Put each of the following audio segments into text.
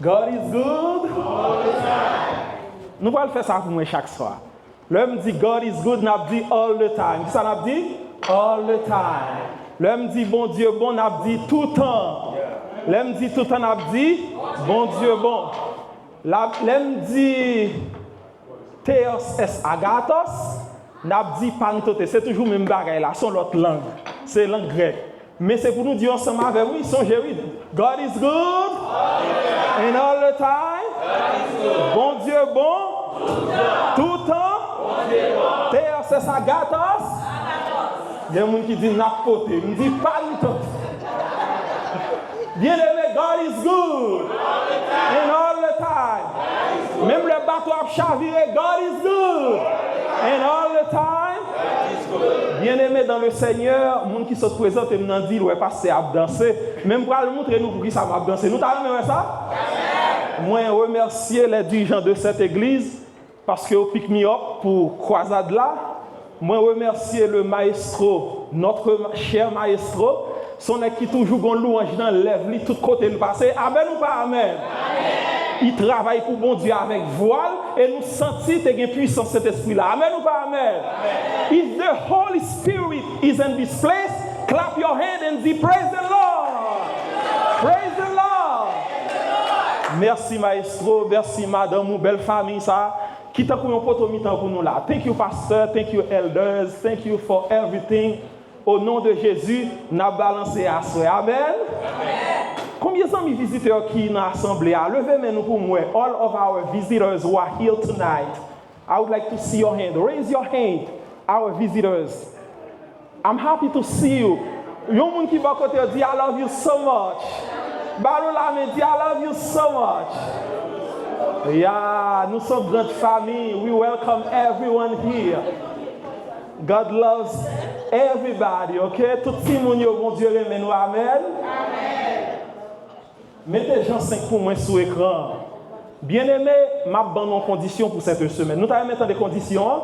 God is good. Nous allons faire ça pour moi chaque soir. L'homme dit God is good, n'a dit all the time. Qui ça n'a dit? All the time. L'homme dit bon Dieu bon, n'a dit tout le temps. L'homme dit tout le temps, n'a dit bon Dieu bon. L'homme dit Theos es agathos, n'a dit pantote. C'est toujours le même bagaille là, c'est l'autre langue. C'est langue grecque. Mais c'est pour nous dire ensemble avec oui, songez oui. God is good and all the time. Bon Dieu bon. Tout le temps. Theos es agathos. Il y a des gens qui disent n'importe. Il dit pantote. Bien aimé, God is good and all the time. Même le bateau a chaviré, God is good and all the time. Bien aimé dans le Seigneur, les gens qui se présentent et me disent, ouais, passer à danser. Même pour le montrer nous pour qui ça m'a dansé. Nous t'avons vu ça? Moi, remercier les dirigeants de cette église parce qu'ils ont pick me up pour croisade là. Moi, remercier le maestro, notre cher maestro. Son qui toujours gon louange dans lèvre li tout côté le passé. Amen ou pas amen? Amen. Il travaille pour bon Dieu avec voile et nous sentir te gain puissance cet esprit là. Amen ou pas amen? Amen. If the Holy Spirit is in this place, clap your hand and say praise the Lord. Praise the Lord. Merci maestro, merci madame ou belle famille ça. Qui t'a pour un poteau mi-temps pour nous là. Thank you pastor, thank you elders, thank you for everything. Au nom de Jésus, nous avons balancé à soi. Amen. Amen. Combien d'amis visiteurs qui sont assemblés? Levez-nous pour moi. All of our visitors who are here tonight. I would like to see your hand. Raise your hand, our visitors. I'm happy to see you. Yon moun qui va côté dit I love you so much. Barola me dit I love you so much. Yeah, nous sommes grande famille. We welcome everyone here. God loves everybody, ok? Tout le monde, bon Dieu, amen ou amen. Amen. Mettez Jean 5 pour moi sur l'écran. Bien-aimé, m'a donné en condition pour cette semaine. Nous t'avons mis des conditions.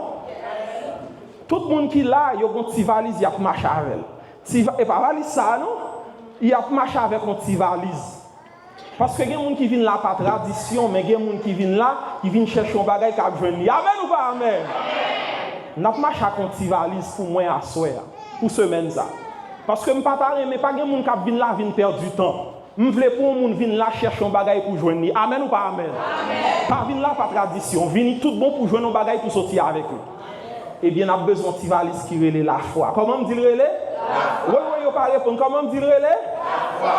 Tout le monde qui est là, il y a une petite valise, il y a une marche avec elle. Et pas valise ça, non? Il y a une marche avec une petite valise. Parce que il y a des gens qui viennent là par tradition, mais il y a des gens qui viennent là, qui viennent chercher un bagage qui a besoin de lui. Amen ou pas amen? Amen. N'a pas marché avec une petite valise pour moi à soir, pour semaine ça. Parce que je ne pas mais pas de monde qui vient là vient perdre du temps. Je veux pour monde venir là chercher un bagage pour joindre. Amen ou pas amen? Amen. Pas venir là par tradition, venir tout bon pour joindre un bagage pour sortir avec eux. Eh bien, on a besoin de petite valise qui relève la foi. Comment me dit le relais? Oui, oui, vous pas répondre. Comment me dit le relais? La foi.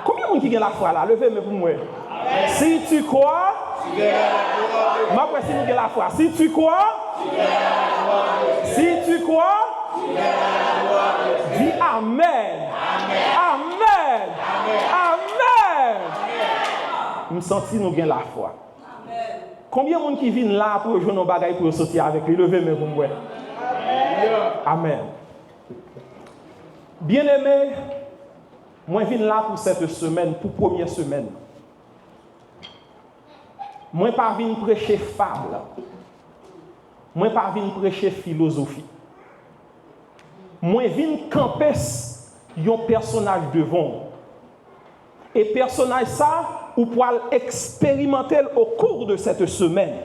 Combien de monde qui a la foi là? Levez-moi pour moi. Amen. Si tu crois, tu verras la gloire. Moi, si nous avons la foi. Si tu crois, tu verras la gloire. Si tu crois, tu verras la gloire. Dis Amen. Amen. Amen. Amen. Amen. Nous sentons nous avons la foi. Amen. Combien de monde qui viennent là pour jouer nos bagages pour sortir avec lui? Levez-moi pour moi. Amen. Bien-aimé, moi je viens là pour cette semaine, pour première semaine. Moi pas venir prêcher fable. Moi pas venir prêcher philosophie. Moi viens camper un personnage devant. Et personnage ça ou pour expérimenter au cours de cette semaine.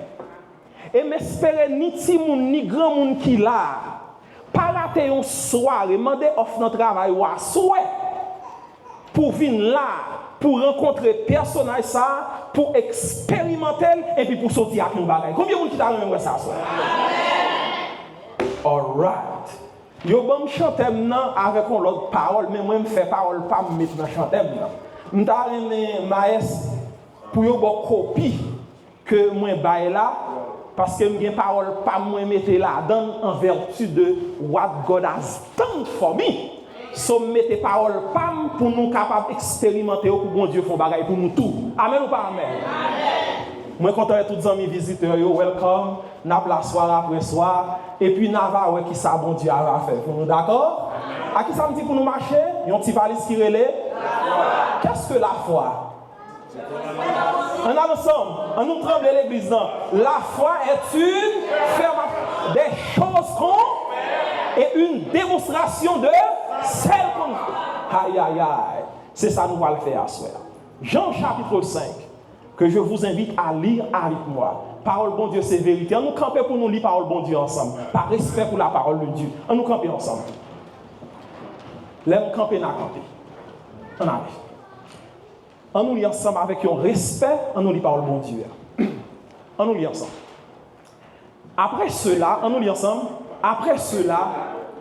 Et m'espérer ni petit monde ni grand monde qui là. Pas rater une soirée, demander off notre travail ou à souhait pour venir là, pour rencontrer personnage ça, pour expérimenter et puis pour sortir avec nos bagages. Combien de monde qui t'a même ça soir? All right. Yo bon chanter maintenant avec une autre parole, mais moi me faire parole pas me mettre dans chanter maintenant. M'ta rené maestro pour yo bon copie que moi bail là parce que m'gen parole pas moi mettre là dans en vertu de what God has done for me. So mettez parole pam pour nous capable expérimenter pour bon Dieu font bagaille pour nous tout. Amen ou pas amen? Amen. Moi content tous les amis visiteurs yo welcome, n'a la soirée après soir et puis n'a va ouais qui ça bon Dieu a fait pour nous d'accord? À qui ça me dit pour nous marcher? Yon petit valise qui relève. Qu'est-ce que la foi? On a ensemble, on nous tremble l'église non. La foi est une ferme des choses qu'on et une démonstration de celle qu'on. Aïe aïe aïe. C'est ça nous va le faire à soir. Jean chapitre 5. que je vous invite à lire avec moi. Parole bon Dieu, c'est vérité. On nous camper pour nous lire parole bon Dieu ensemble. Par respect pour la parole de Dieu. On nous camper ensemble. Là, on camper, n'a camper. On arrive. On nous lit ensemble avec un respect. On nous lit parole bon Dieu. On nous lit ensemble. Après cela, on nous lit ensemble. Après cela,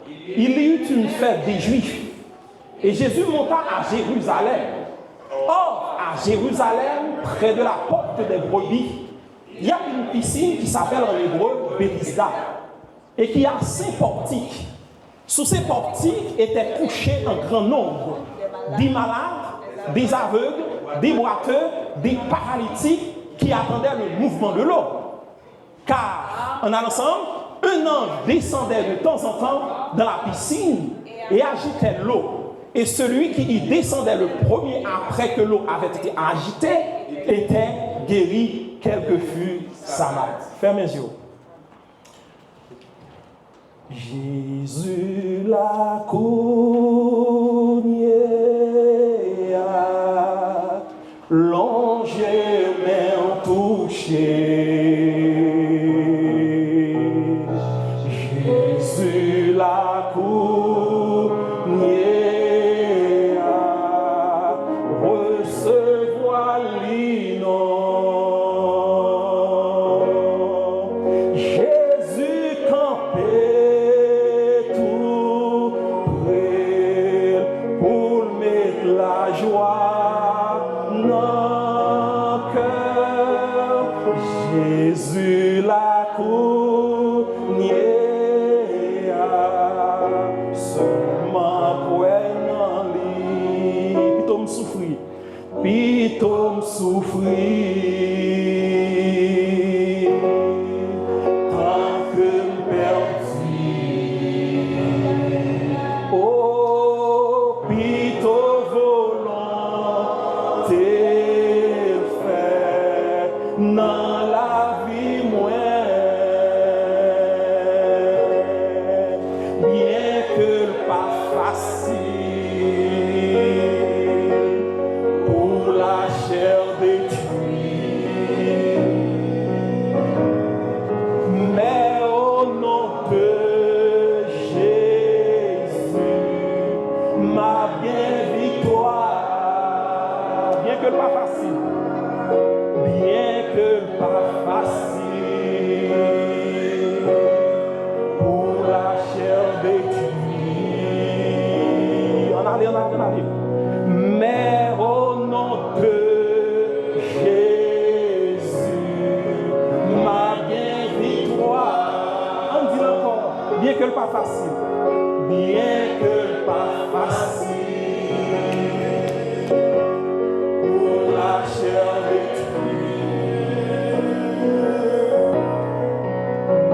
il y eut une fête des Juifs. Et Jésus monta à Jérusalem. Or, à Jérusalem, près de la porte des brebis, il y a une piscine qui s'appelle en hébreu Bethesda et qui a 5 portiques. Sous ces portiques étaient couchés un grand nombre des malades, des aveugles, des boiteux, des paralytiques qui attendaient le mouvement de l'eau. Car, en ensemble, un ange descendait de temps en temps dans la piscine et agitait l'eau. Et celui qui y descendait le premier après que l'eau avait été agitée était guéri, quelle que fût sa maladie. Fermez les yeux. Jésus l'a cogné, l'ange m'a touché. Jésus l'a cogné. Jésus l'a cogné, seulement prenant lui, plutôt me souffrir, tant que me perdis, oh, plutôt volonté fait, non. Mais au nom de Jésus, ma bien victoire. On dit encore, bien que le pas facile, bien que le pas facile, pour la chair détruite.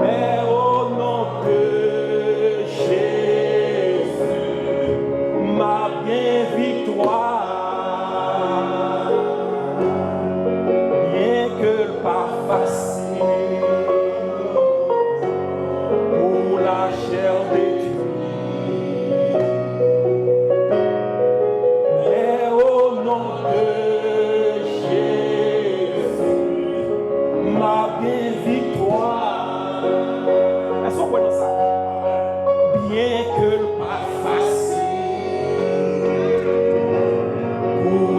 Mais au nom de Jésus, ma bien victoire, bien que pas facile, pour la chair détruite. Mais au nom de Jésus, ma bien victoire. Est-ce qu'on connaît ça? Bien que pas facile,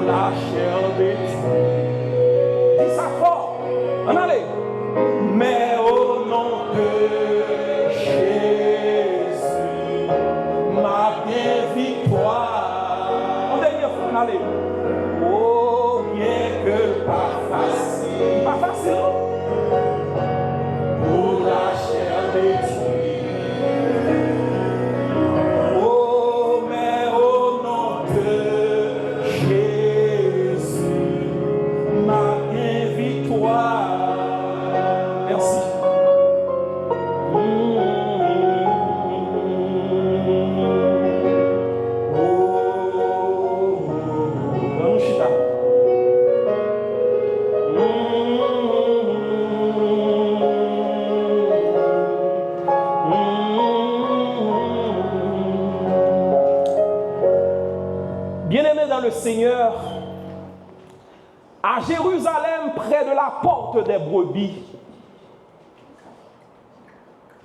la chair détruite. Dis ça fort. En allez. Mais au nom de Jésus, ma bien victoire. En dernière fois, en allez. Oh, bien que pas facile. Pas facile. Pour la chair détruite. Bien-aimés dans le Seigneur, à Jérusalem, près de la porte des brebis,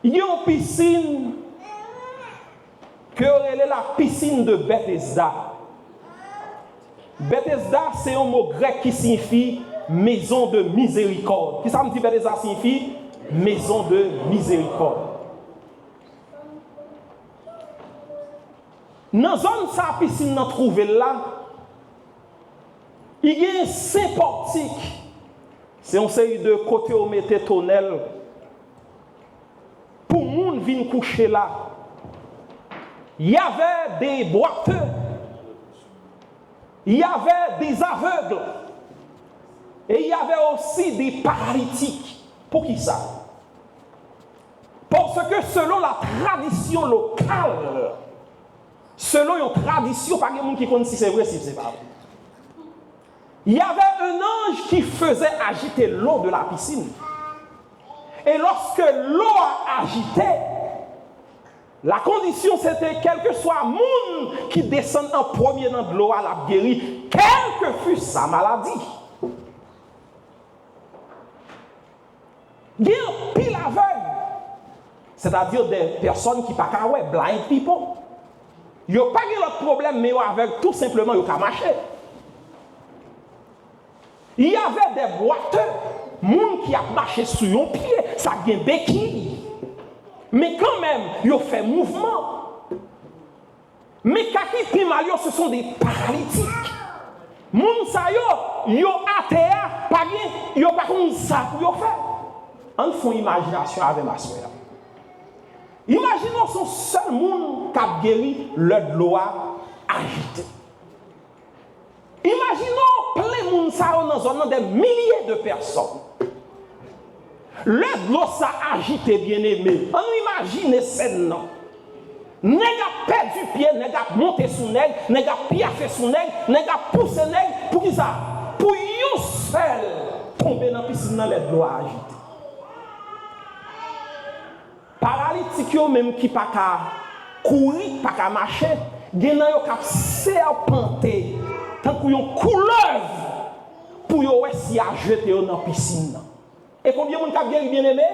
il y a une piscine que est la piscine de Bethesda. Bethesda, c'est un mot grec qui signifie maison de miséricorde. Qui ça me dit Bethesda signifie maison de miséricorde. Dans la zone sa piscine nous trouve là, il y a un saint portique. C'est une série de côtés où mettez tonnelle pour les gens viennent coucher là. Il y avait des boiteux. Il y avait des aveugles. Et il y avait aussi des paralytiques. Pour qui ça? Parce que selon la tradition locale, selon une tradition, pas de monde qui connaît si c'est vrai, si c'est pas vrai. Il y avait un ange qui faisait agiter l'eau de la piscine. Et lorsque l'eau a agité, la condition c'était quel que soit le monde qui descend en premier dans l'eau à la guéri, quelle que fût sa maladie. Il y a un pile aveugle, c'est-à-dire des personnes qui ne sont pas blind people. Ils n'ont pas de problème, mais ils sont aveugles tout simplement, ils ont marché. Il y avait des boiteux, gens qui a marché sur un pied, ça a des béquilles. Mais quand même, ils ont fait mouvement. Mais kaki pimalio, ce sont des paralytiques. Moun sa yo à terre, pas bien, yo pas comme ça pour yo faire. On fait une imagination avec ma soeur. Imaginons son seul monde qui a guéri le l'eau agité. Imaginons plein de monde dans des milliers de personnes. Le l'eau ça agité bien aimé. On imagine scène non. Nèg a perdu pied, nèg a monté sous nèg, nèg a piaffé sous nèg, nèg a poussé nèg pour qui ça? Pour yon seul tomber dans la piscine dans l'eau agité. Paralytique yo même qui pas ka courir, pas ka marcher, gen nan yo ka serpenter tant que yon couleuvre pour yo si a jeter dans la piscine. Et combien moun ka guéri bien aimé?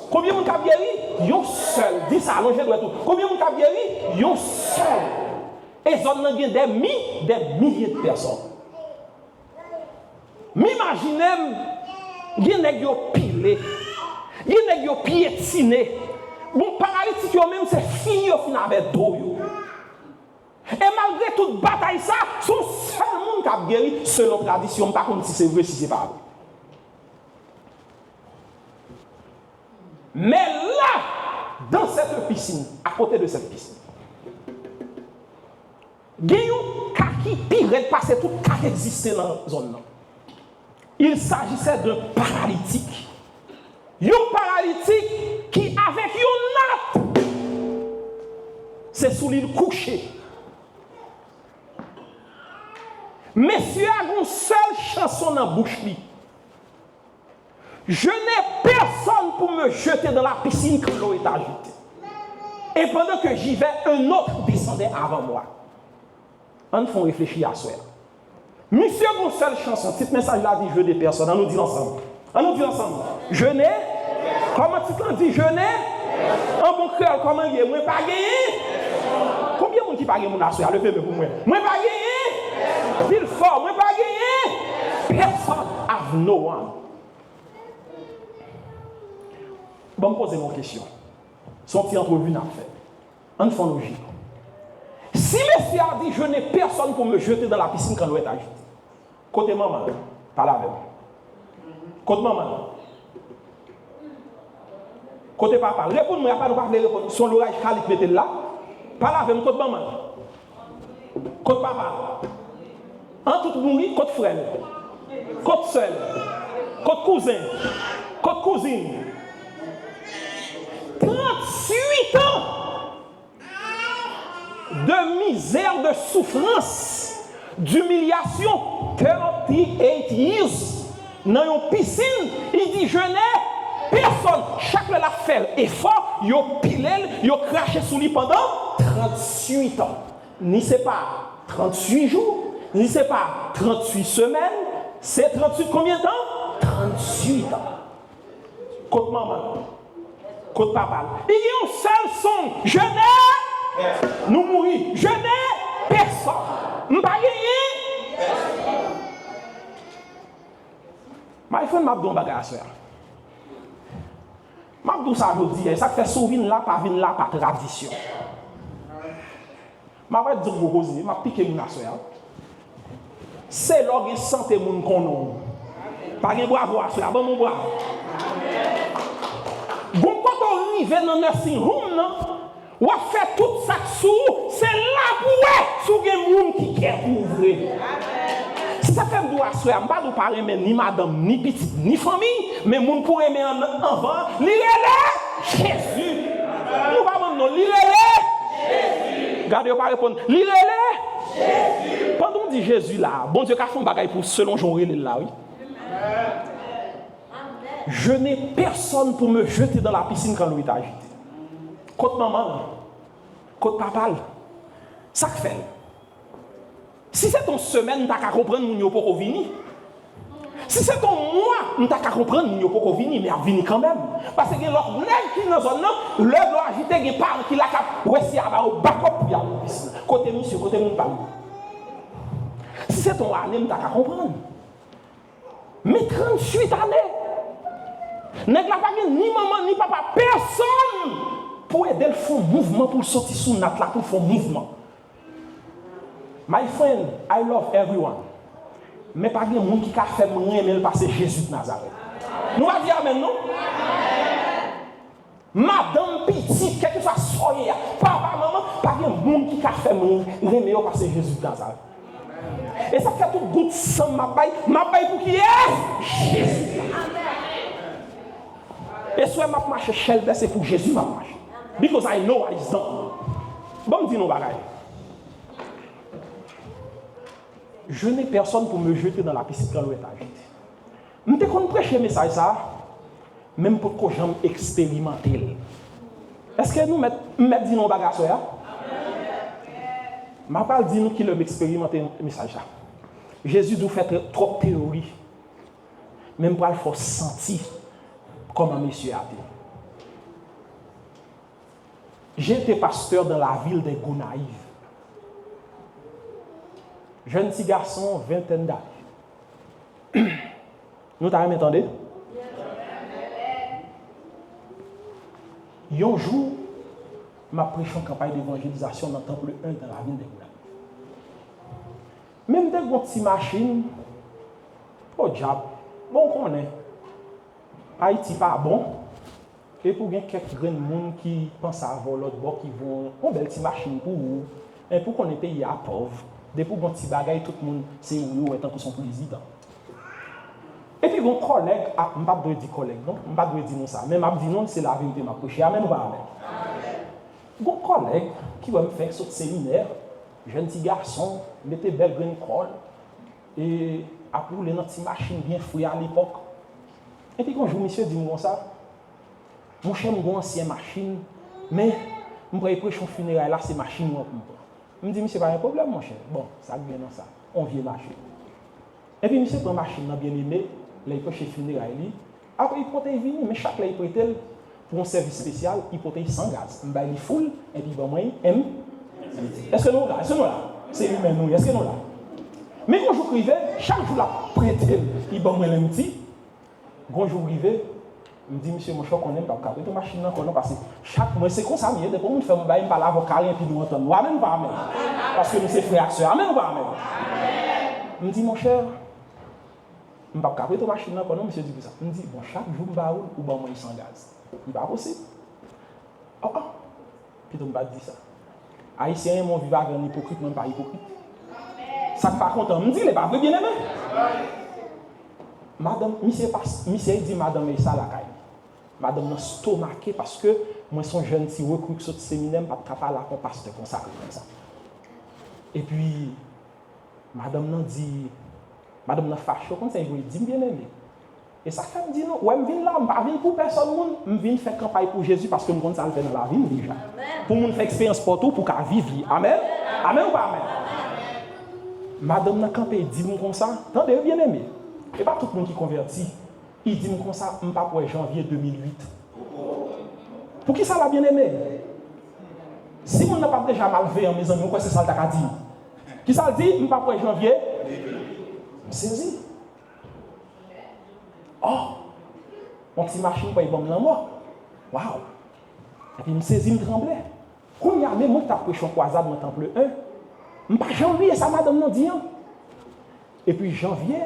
Combien moun ka guéri? Yon seul. Dis ça, allongez doit tout. Combien moun ka guéri? Yon seul. Et zone nan gen des milliers de personnes. M'imaginez gen nèg yo pilé, gen nèg yo piétiné. Bon paralytique yo même c'est fini au fin avec do yo. Et malgré toute bataille ça, son seul monde qui a guéri selon tradition, pas comme si c'est vrai si c'est pas vrai. Mais là, dans cette piscine, à côté de cette piscine, il y a un cas qui pire passer tout cas qui existait dans la zone. Il s'agissait d'un paralytique. Un paralytique qui, avec une natte, c'est sous l'île couché. Monsieur a une seule chanson dans la bouche. Je n'ai personne pour me jeter dans la piscine quand l'eau est agitée. Et pendant que j'y vais, un autre descendait avant moi. On faut réfléchir à ça. Monsieur a une seule chanson. Petit message là dit je des personnes. On nous dit ensemble. On nous dit ensemble. Je n'ai. Comment tu t'en dis? Je n'ai. En bon cœur, comment il est? Moi pas gagné. Combien de monde qui pas gagné mon assoir? Le fait pour moi. Moi pas gagné. Dis fort. Moi pas gagné. Personne have no one. Bon, me poser une question. Son petit entrevue n'a fait. En fond logique. Si monsieur a dit je n'ai personne pour me jeter dans la piscine quand l'eau est agitée. Côté maman, pas la même. Côté maman. Côté papa, réponds-moi, il n'y a pas de répondre. Son l'orage calique mettez là. Pas la même, côté maman. Côté papa. En tout mourir, côté frère. Côté seul. Côté cousin. Côté cousine. 38 ans de misère, de souffrance, d'humiliation. 38 years dans une piscine, il dit je n'ai personne. Chaque fois la fait effort, il a pilé, il a craché sous lui pendant 38 ans. Ni c'est pas 38 jours, ni c'est pas 38 semaines, C'est 38 combien de temps? 38 ans. Côte maman. Côte papa. Il y a un seul son. Je n'ai. Nous mourir. Je n'ai personne. Je n'ai pas gagné. Ma femme m'a dit un bagage. Ma dit ça je dis. Ça fait souvin là, pas vin là, pas tradition. Ma va dire vous causer, m'a piqué mon soeur. C'est là que santé moun konon. Pas de bravo à soeur, bon mon bravo. Bon quand on arrive dans nursing home là, ou a fait tout ça sous, c'est là pour sous gen moun qui est ouvrir. Ça fait me doit soeur, pas de parler mais ni madame, ni petite, ni famille, mais moun pour aimer en avant, l'irélé Jésus. Nous pas non l'irélé Gardez pas répondre. L'irélé Jésus. Pendant on dit Jésus là, bon Dieu qu'a fait un bagage pour selon Jean là, oui. Je n'ai personne pour me jeter dans la piscine quand l'eau est agitée. Côte maman, côte papa, ça fait. Si c'est ton semaine, tu as qu'à comprendre mon yopo ko vini. Si c'est ton mois, tu as qu'à comprendre mon yopo ko vini, mais à venir quand même. Parce que l'autre nègre qui dans zone là, l'heure doit agiter des parents qui la cap, ouais si à au backup pour y aller piscine. Côté monsieur, côté mon parent. Si c'est ton année, tu as qu'à comprendre. Mais 38 années. Nèg la pas ni maman ni papa personne pour aider le faire mouvement pour sortir sous nat là pour faire mouvement. My friend, I love everyone. Mais pas de monde qui a fait aimer passer Jésus de Nazareth. Nous va dire amen non? Madame petite quelque soit soyez papa maman pas de monde qui a fait aimer passer Jésus de Nazareth. Et ça fait tout goût sang ma baille pour qui est Jésus. Et soit m'a marché shelter c'est pour Jésus m'a marché. Because I know what is done. Bon dis nous bagaille. Je n'ai personne pour me jeter dans la piscine quand l'eau est agitée. Je ne peux prêcher le message ça, même pour que j'aime expérimenter. Est-ce que nous mettons dit nos bagages ça? Je ne parle pas nous qui l'expérimenter le message ça. Jésus nous fait trop de théorie. Même pour le faire sentir comme un monsieur a dit. J'étais pasteur dans la ville de Gonaïves. Jeune petit garçon, vingtaine d'années. Nous t'avons entendu? Un jour, ma prêché une campagne d'évangélisation dans le temple 1 dans la ville de Gonaïves. Même des petites machines, au diable, bon qu'on est. Haïti pas bon. Et pour quelques grands monde qui pensent à avoir l'autre bord qui vont on belle petite machine pour vous et pour qu'on est payé à pauvre. Depuis bon petit bagaille tout le monde c'est où étant que son président. Et puis mon collègue, je pas dire collègue non, je pas dire non ça, mais m'a dit non c'est la vérité m'a prêché amen ou pas amen. Mon collègue qui va me faire ce séminaire, jeune petit garçon, mettait belle green col et a roulé dans petite machine bien fouillée à l'époque. Et puis quand je monsieur dit moi ça, mon cher mon ancienne machine, mais je vais prêcher un funérail là c'est machine moi pour moi. Je me dis monsieur pas un problème mon cher. Bon, ça bien dans ça. On vient marcher. Et puis monsieur prend machine bien aimé, là il prêche funérail. Après il porte vini, mais chaque là il prête pour un service spécial, il porte sans gaz. Il baille full et puis bon moi M. Est-ce que nous là? Est-ce que nous là? C'est lui-même nous, est-ce que nous là? Mais quand je privé, chaque jour la prêter, il bon moi le petit. Quand je privé, je me dis, monsieur, mon choc, on n'aime pas prêter machine parce que chaque mois, c'est comme ça, mais depuis qu'on fait mon bail, on parle avocat, et puis nous entendons. Nous amen pas amen. Parce que nous, c'est frères et sœurs. Amen ou pas amen? Je me dis, mon cher, je ne peux pas prêter machine, non, monsieur dit ça. Je me dis, bon, chaque jour, je vais ou bon, moi, sans gaz. Il va pas possible. Oh, oh. Puis, on ne va pas dire ça. Haïtien, mon vivant, un hypocrite, même pas hypocrite. Ça ne pas content. Je me dis, il n'est pas vrai, bien aimé. Madame, monsieur dit madame et ça la caille. Madame m'a stomaqué parce que moi son jeune si recrue sur le séminaire pas capable là pour pasteur consacré comme ça. Et puis madame n'a dit madame n'a fâché comme ça il dit bien aimé. Et ça fait me dit non, ouais me viens là, pas venir pour personne monde, me viens faire campagne pour Jésus parce que me compte ça le fait dans la vie déjà. Pour monde faire expérience pour tout pour qu'à vivre. Amen. Amen ou pas amen. Madame n'a campé dit comme ça, attendez bien aimé. Et pas tout le monde qui convertit. Il dit comme ça, je ne pas pour janvier 2008. Pour qui ça l'a bien aimé? Si on n'a pas déjà mal fait en mes amis, quoi c'est ça le dit? Qui ça dit? Je ne pas pour janvier? Saisi. Oh! Mon petit machine pour y bomber dans moi. Waouh! Et puis, je me saisis, je tremblais. Quand il y a même moi qui ai prêché en croisade dans le temple 1, je ne pas janvier, ça madame non dit. Et puis, janvier,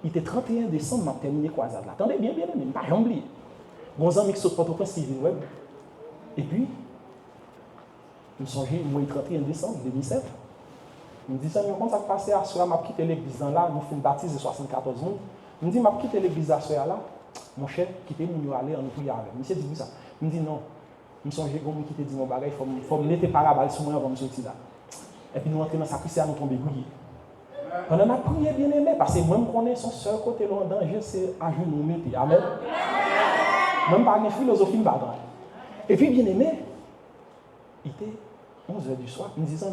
il était 31 décembre, je terminé la croisade. Attendez bien, bien, mais je ne pas janvier. Bon ami qui saute Port-au-Prince qui vient web. Et puis, je me songeais, moi, le 31 décembre 2007. Je me dis, ça, comment ça passe à ce là, je quitté l'église là, nous faisons baptise de 74 ans. Je me dis, je quitté l'église à ce là, mon chef, quittez mon aller en nous prier avec. Monsieur dit ça. Je me dis, non. Je me songeais, comme je quitte dit mon bagage, il faut me mettre parabole sur moi avant de sortir là. Et puis nous entrons dans sa prière, nous tombons bouillis. Pendant ma prière bien aimé, parce que moi, je connais son seul côté en danger, c'est à genoux mettre. Amen. Même pas une philosophie, je et puis bien aimé, il était 11h du soir, me disant,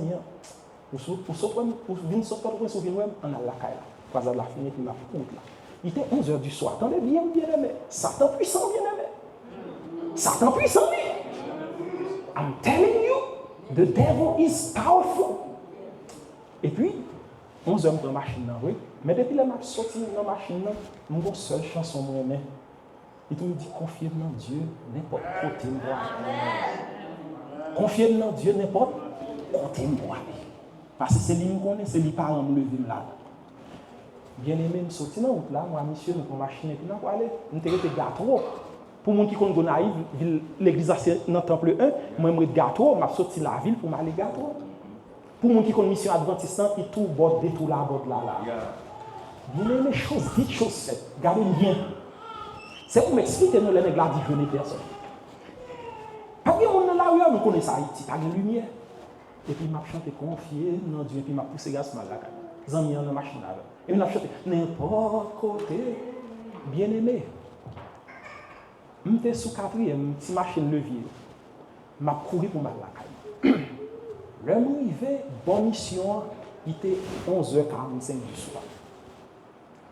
pour venir sortir pour souvenir, on a la caille là. Croisade la fenêtre, il m'a fait compte là. Il était 11h du soir. Attendez bien, bien aimé. Satan puissant, bien aimé. Satan puissant, I'm telling you, the devil is powerful. Et puis, 11h dans la machine, oui. Mais depuis que je suis sorti dans la machine, je suis une seule chanson, moi-même. Et tout me dit, confiez dans Dieu, n'importe côté moi. Confiez dans Dieu, n'importe côté moi. Parce que c'est lui qui connaît, c'est lui qui parle me lever là. Bien aimé, je suis sorti dans la route là, moi, monsieur, nous avons une machine, et puis nous allons aller, nous avons gâteau. Pour les gens qui connaissent naïf, l'église dans le temple 1, moi, je suis gâteau, je suis sorti de la ville pour m'aller gâteau. Pour les gens qui connaissent mission adventiste, ils tout bord, tout là, bord là. Bien aimé, chose dites, chose faites. Gardez bien. C'est pour m'expliquer nous les nègres dit jeune personne. Pas de monde là où nous connaissons Haïti, pas de lumière. Et puis m'a chanté confier dans Dieu et puis m'a poussé gaz mal là. Zami dans la machine là. Et m'a chanté n'importe côté. Bien-aimé. M'étais sous quatrième petite machine levier. M'a couru pour mal là. Le arrivé bonne mission, il était 11h45 du soir.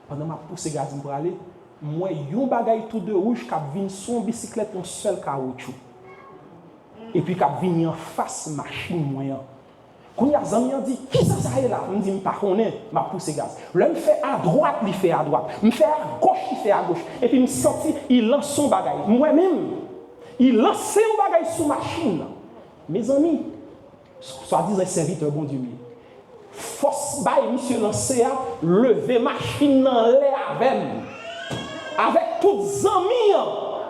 Pendant m'a poussé gaz pour aller moi, yon bagay tout de rouge qui vient sur bicyclette un seul caoutchouc. Et puis qui vient en face machine moyen. Quand il y a zami dit qui ça est là, me dit pas connaît, m'a poussé gaz. Là me fait à droite, il fait à droite. Me fait à gauche, il fait à gauche. Et puis me senti il lance son bagay. Moi-même, il lance un bagay sur machine. Mes amis, soi-disant serviteur bon Dieu. Force bail monsieur lancer à lever machine dans l'air avec. Avec toutes les amis,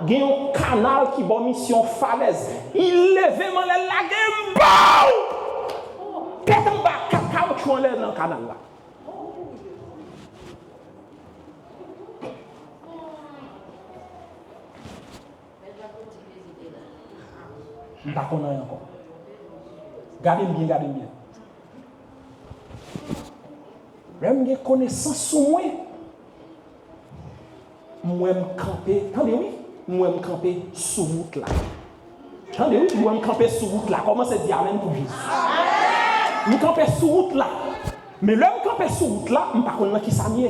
il y a un canal qui a mission falaise. Il lève la game, BOUM! Tête en bas, caoutchouc en l'air dans le canal là. Je ne sais pas encore. Gardez bien, gardez bien. Même des connaissances sur moi. Moi me camper, attendez oui, moi me camper sur route là. Attendez oui, moi me camper sur route là. Comment c'est dire amen pour Jésus? Me camper sur route là. Mais là me camper sur route là, me pas connait qui ça mieux.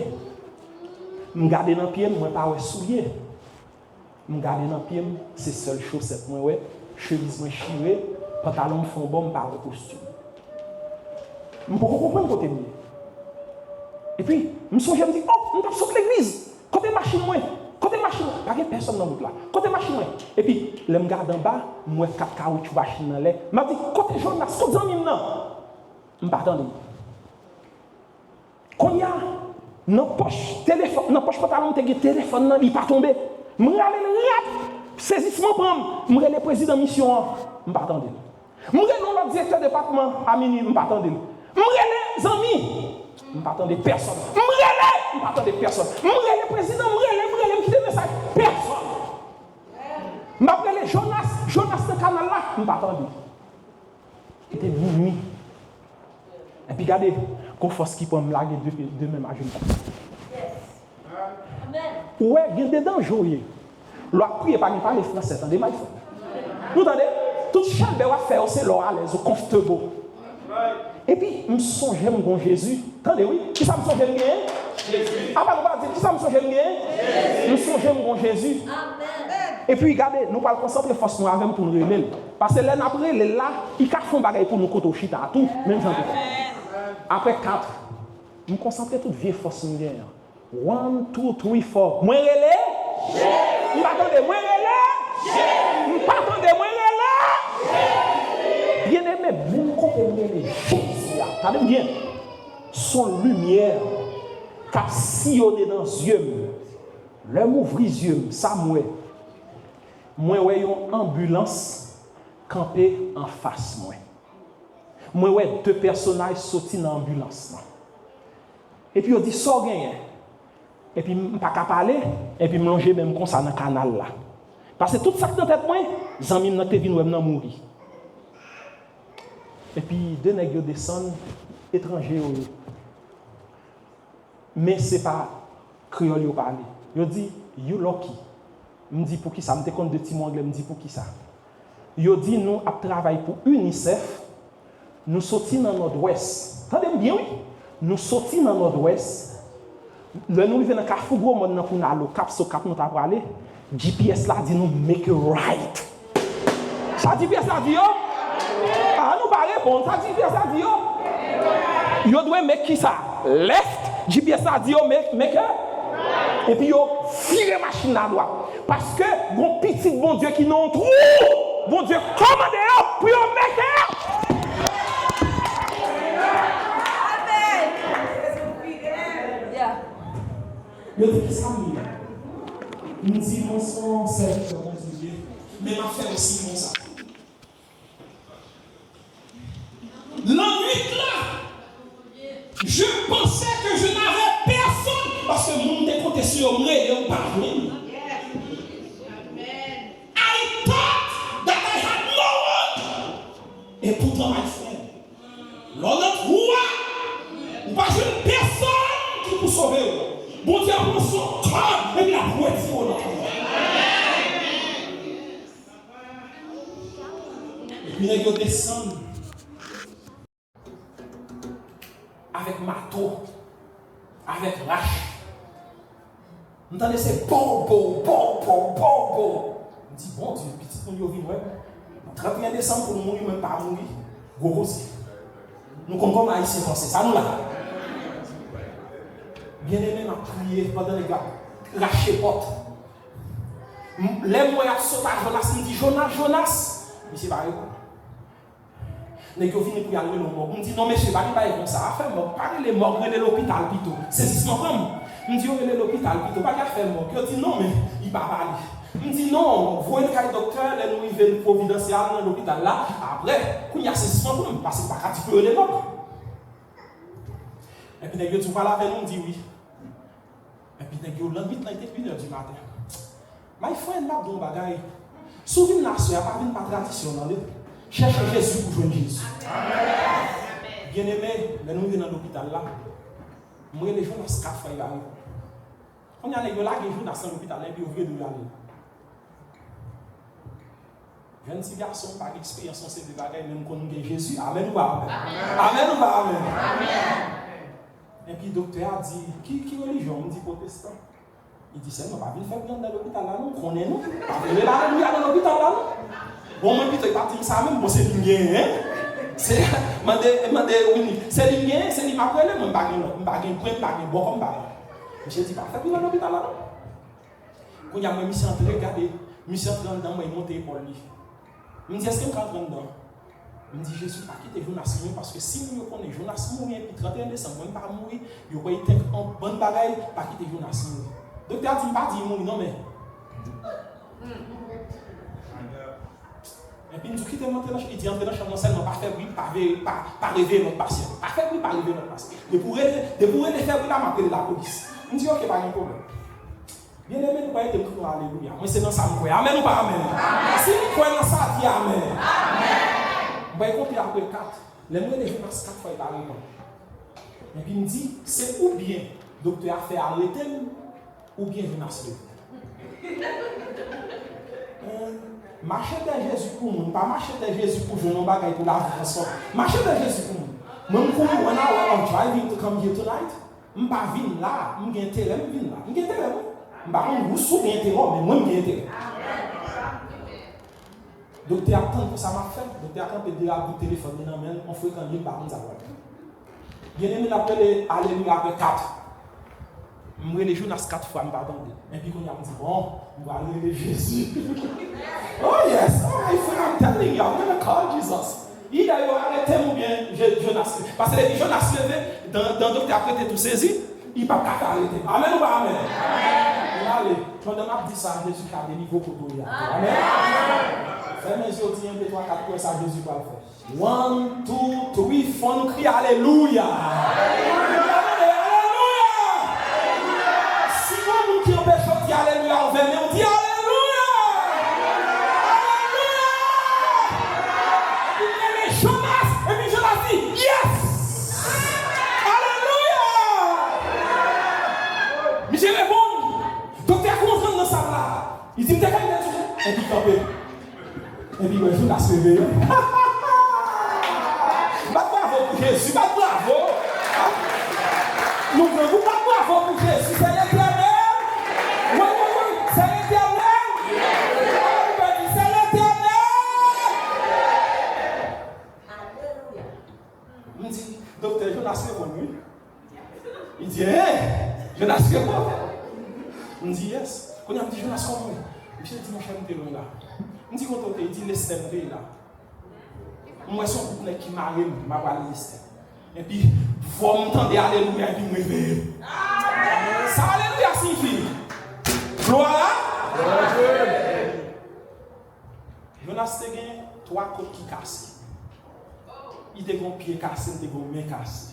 Me garder dans pied, moi pas ouais soulier. Me garder dans pied, c'est seule chaussette moi ouais, chemise moi chiré, pantalon fond bon, me pas costume. Me pas comprendre côté mieux. Et puis, me songe me dit oh, on t'a sauté l'église. Côté machine moi, pas de personne dans route là. Côté machine moi. Et puis, le me garde en bas, moi 4 caoutchouc machine dans l'air. M'a dit côté Jonas, côté zami non. Me pas attendre. Quand il y a dans poche téléphone, dans poche pantalon te téléphone il pas tomber. Me aller rap, saisissement prendre, me le président mission, me pas attendre. Me le l'autre directeur département à minuit, me pas attendre. Me les amis, me pas attendre personne. Je ne m'attends de personne. Je suis le président, je suis le message. Personne. Je m'appelle Jonas de canal là. Je ne m'attends pas. C'était minuit. Et puis regardez, qu'on force qui peut me larguer de même à genoux. Ouais, il y a des dangers. L'on prie pas les français, attendez, ma frère. Vous entendez? Toute chaîne de faire, c'est l'on à l'aise, comfortable. Et puis, je me songe, mon Jésus. Attendez, oui. Qui ça me songe bien? Après, nous allons dire, qui ça me songe Nous songeons Jésus. Et puis, regardez, nous allons concentrer force nous avec pour nous révéler. Parce que là, après, là, il y a des bagages pour nous côté chita, tout, même gens. Après 4, nous concentrons toute vieille force nous. 1, 2, 3, 4. Moi, relais. Nous attendez, moi, relais. Nous attendez, moi, relais. Bien aimé, même quand on est Jésus, attendez bien, son lumière, qui a sillonné dans les yeux, l'homme ouvre les yeux, ça, moi, ouais, une ambulance campée en face, moi, ouais, 2 personnages sortis dans l'ambulance. Et puis, on dit, sort gagne. Et puis, je ne peux pas parler, et puis, je me longe même comme ça dans le canal là. Parce que tout ça dans la tête, moi, les amis m'ont vu nous mourir. Et puis, 2 nègres descendent, étrangers. Mais ce n'est pas créole qui parle. Ils disent, you lucky. Je me dis pour qui ça? Je me compte de petits mots anglais, je me dis pour qui ça? Ils disent, nous travaillons pour UNICEF, nous sortons dans le nord-ouest. Entendez bien, oui? Nous sortons dans le nord-ouest. Là, nous venons dans le Carrefour, nous allons aller au Cap, nous allons aller. GPS là dit nous make it right. Ça GPS là dit yo. Ah nous pas répondre. Ça GPS là dit yo. Yo doit make qui ça? Left. GPS là dit yo make it. Et puis yo virer machine à droite. Parce que bon petit bon Dieu qui non trou. Bon Dieu commandez yo pour yo make it. Yo dit ça nous disons son serviteur, mais m'a fait aussi mon ça. La nuit là, je pensais que je n'avais personne parce que mon monde comptait sur moi et on parlait. I thought that I had no one. Et pourtant, my friend, l'honnête roi, ou pas une personne qui peut sauver. Bon Dieu prend son corps et la poésie au nom. Et puis il descend avec marteau, avec rache. Vous entendez c'est bon. On dit bon Dieu, petit pour nous vivre. 31 décembre pour nous mourir, même pas mourir. Gros aussi. Nous comprenons haïtien français, ça nous là. Bien aimé m'a prié pendant les gars, lâcher porte. Les moyens sautent Jonas, me dit Jonas, mais c'est pareil. Les gars viennent pour y aller au mort. On me dit non, mais je ne sais pas comme ça. Faire mort, pas les morts, mais l'hôpital plutôt. C'est ce qu'on me dit, on est l'hôpital plutôt, pas qu'à faire mort. Je dis non, mais il ne va pas aller. Il me dit non, vous voyez le docteur, les nous viennent providentiel dans l'hôpital là. Après, quand il y a ces symptômes, parce que c'est pas qu'à les morts. Et puis les gars, tu parles avec nous, on dit oui. Et puis les gars, l'envie de l'être 1h du matin. My friend, là, bon bagaille. Souvent, la soeur, pas une traditionnelle. Cherchez Jésus pour joindre Jésus. Bien aimé, les nous venons dans l'hôpital là. Moi, les gens, dans ce 4 fois, ils arrivent. Quand il y a les gens là, ils jouent dans l'hôpital là, et puis ils ouvrent de aller. Jeune petit garçon, par expérience, on sait des bagailles, même quand nous avons Jésus. Amen ou pas? Amen ou pas? Amen. Et puis le docteur a dit, qui religion? On dit protestant. Il dit, c'est non, pas venir faire bien dans l'hôpital là, non, connaissez-nous. Pas venir là, nous dans l'hôpital là, non. Bon, moi, plutôt, il pas dire ça même, bon, c'est l'ingé, hein. C'est, c'est l'ingé, c'est l'image, moi, je ne vais pas gagner, bon, comme ça. J'ai dit, pas faire bien dans l'hôpital là, non. Quand il y a un monsieur entré, regardez, monsieur entré dedans, moi, il monte pour lui. Il me dit, est-ce qu'il rentre dedans? Il me dit, Jésus, pas quitter Jonas parce que si nous connaissons Jonas mourir, puis 31 décembre, même pas mourir, il va y avoir une bonne bagaille, pas quitter Jonas mourir. Donc, il a dit, pas dire mourir, non, mais. Et puis, nous quittons dans la chambre, il dit, entrer dans la chambre, seulement, pas faire bruit, pas rêver notre patient. Pas faire bruit, pas rêver notre patient. De pour aller faire bruit, là, m'appeler la police. Il me dit, ok, pas de problème. Bien aimé, nous ne pouvons pas dire alléluia. Moi, c'est dans ça que je crois. Amen ou pas amen? Si nous croyons dans ça, dis amen. Amen. On va écouter après 4. Les mots de Jonas 4 fois, il va répondre. Et puis il me dit, c'est ou bien le docteur a fait arrêter ou bien Jonas le. Marcher de Jésus pour nous, pas marcher de Jésus pour nous, pas pour la vie. Marcher de Jésus pour nous. Même pour nous, when I'm driving to come here tonight, Je ne vais pas venir là, je vais intérêt, je vais là. Je vais intérêt. Je ne vais pas vous souvenir mais moi, je vais intérêt. Donc, tu attends que ça m'a fait. Donc, tu attends que tu as un téléphone, on fait quand même par exemple. Bien aimé, l'appelle Alléluia avec 4. Je vais les jours 4 fois, je ne vais pas attendre. Et puis, quand on dit, bon, on va aller Jésus. Oh yes, oh, I'm telling you, I'm going to call Jesus. Il d'ailleurs arrêté ou bien Jonas. Parce que Jonas levé, dans le docteur après tout saisi, il ne peut pas arrêter. Amen ou pas amen? Allez, quand on a dit ça, Jésus a des niveaux pour tout. Amen. Fais mes yeux, tiens, 2, 3, 4 pour ça, Jésus va le faire. 1, 2, 3, faut nous crier Alléluia. Alléluia. Si vous qui empêchez de dire Alléluia, on dit Alléluia. Il dit, t'es quand même et puis campé. Et puis, je l'ai sauvé. Bravo pour Jésus, bravo. Nous voulons pas bravo pour Jésus, c'est l'éternel. Oui, c'est l'éternel. C'est l'éternel. Il me dit, docteur, je l'ai sauvé. Il dit, je l'ai sauvé. Il me dit, yes. Quand il me dit, je l'ai sauvé. Je dis, mon cher, je suis là. Je dis, quand il dit, laisse-moi là. Moi, je suis un couple qui m'a réuni, je vais liste. Et puis, il faut m'entendre Alléluia et puis me réveiller. Ça, Alléluia signifie gloire. Jonas a gagné 3 côtes qui cassent. Il a un pied cassé, il a un main cassé.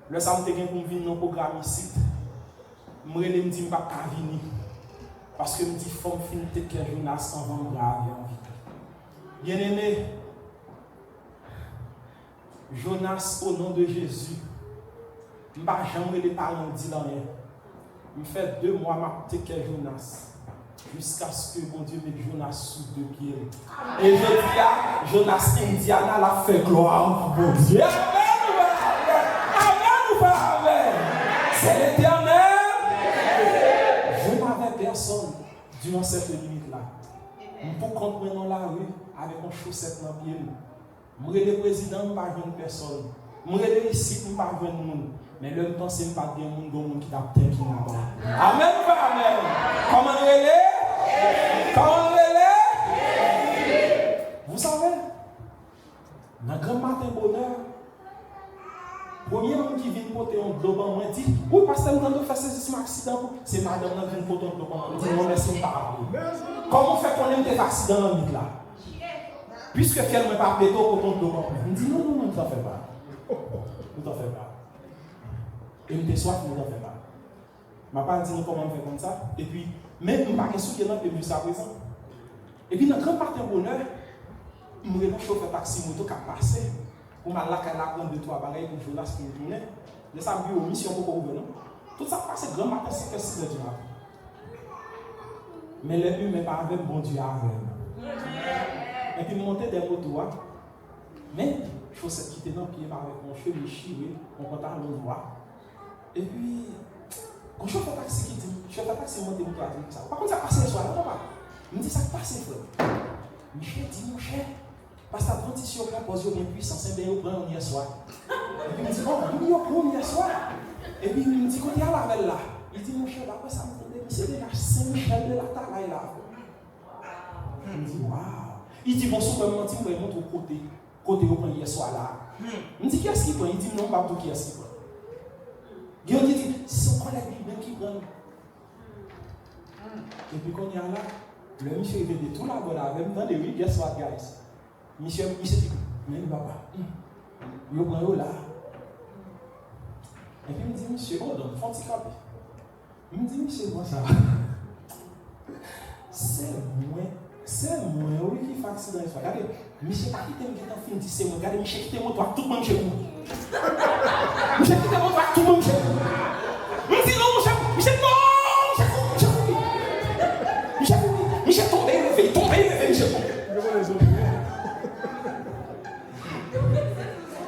Le samedi, il a pour venir dans le programme ici. Je me dis, je ne vais pas venir. Parce que je me dis, il faut finir que Jonas en va grave en vie. Bien aimé, Jonas, au nom de Jésus, je ne vais jamais les parents dire rien. Je fais 2 mois que Jonas. Jusqu'à ce que mon Dieu mette Jonas sous 2 pieds. Et je dis à Jonas Indiana l'a fait gloire pour mon Dieu. Amen ou pas amen? C'est l'éternel. Je n'avais personne durant cette limite-là. Je peux comprendre dans la rue avec une chaussette dans le pied. Je suis le président, je ne parle pas de personne. Je suis le ici, je ne parle pas de monde. Mais le temps, c'est ne pas de monde qui t'a peut-être qui n'a pas. Amen ou pas amen? Comment on est? Comment on est? Vous savez, dans le grand matin bonheur, premier homme qui vient porter un globe en moi dit, oui, parce que nous avons fait ce accident, c'est madame qui vient porter un globe en moi. Je dis, non, mais c'est pas. Comment on fait qu'on aime des accidents dans le là? Puisque qu'elle ne m'a pas pété au globe en moi. Je dis, non, ne t'en fais pas. Ne t'en fais pas. Et me déçoit, ne t'en fais pas. Je ne vais pas dire comment on fait comme ça. Et puis, même je ne vais pas souvenir de jusqu'à présent. Et puis, dans le grand matin bonheur, je me réveille chauffeur taxi moto qui a passé. Pour ma lac à la prendre 2-3 bagailles pour Jonas qui me tournait. Je sais que aux missions pour vous venir. Tout ça passe grand matin, c'est que 6 heures du matin. Mais les humains pas avec bon Dieu avec. Et puis monter des motos. Mais chaussette qui était dans le pied avec mon cheveu chiré, mon pantalon noir. Et puis, quand je fais un taxi qui dit, je fais un taxi monter mon toit ça. Par contre, ça passe le soir, non pas. Il me dit ça passe frère. Michel dit mon cher. Parce que la transition là pose bien puissant, c'est bien au prend hier soir. Et puis il me dit, bon, il y a prend hier soir. Et puis il me dit, quand il y a la belle là, il dit, mon cher, après ça me dit, c'est déjà Saint-Michel de la taille là. Il me dit, waouh. Il dit, bon, souvent, il me dit, il montre au côté au prend hier soir là. Il me dit, qui est-ce qui prend? Il dit, non, pas tout qui est-ce qui prend. Guillaume dit, c'est son collègue lui-même qui prend. Et puis quand il y a là, le monsieur il veut de tout la bonne avec dans les 8 guess what guys. Monsieur dit, mais papa, il prend là. Et puis il me dit, monsieur, oh, donc, faut-il camper? Il me dit, monsieur, moi ça va. C'est moi, oui, qui fait accident. Regardez, monsieur, pas quitter mon temps, film dit, c'est moi. Regardez, monsieur, quittez mon toit, tout le monde chez vous. Monsieur, quittez mon toit, tout le monde chez vous. Il me dit, non, monsieur, non, Michel tombé, réveillé, Michel tombé.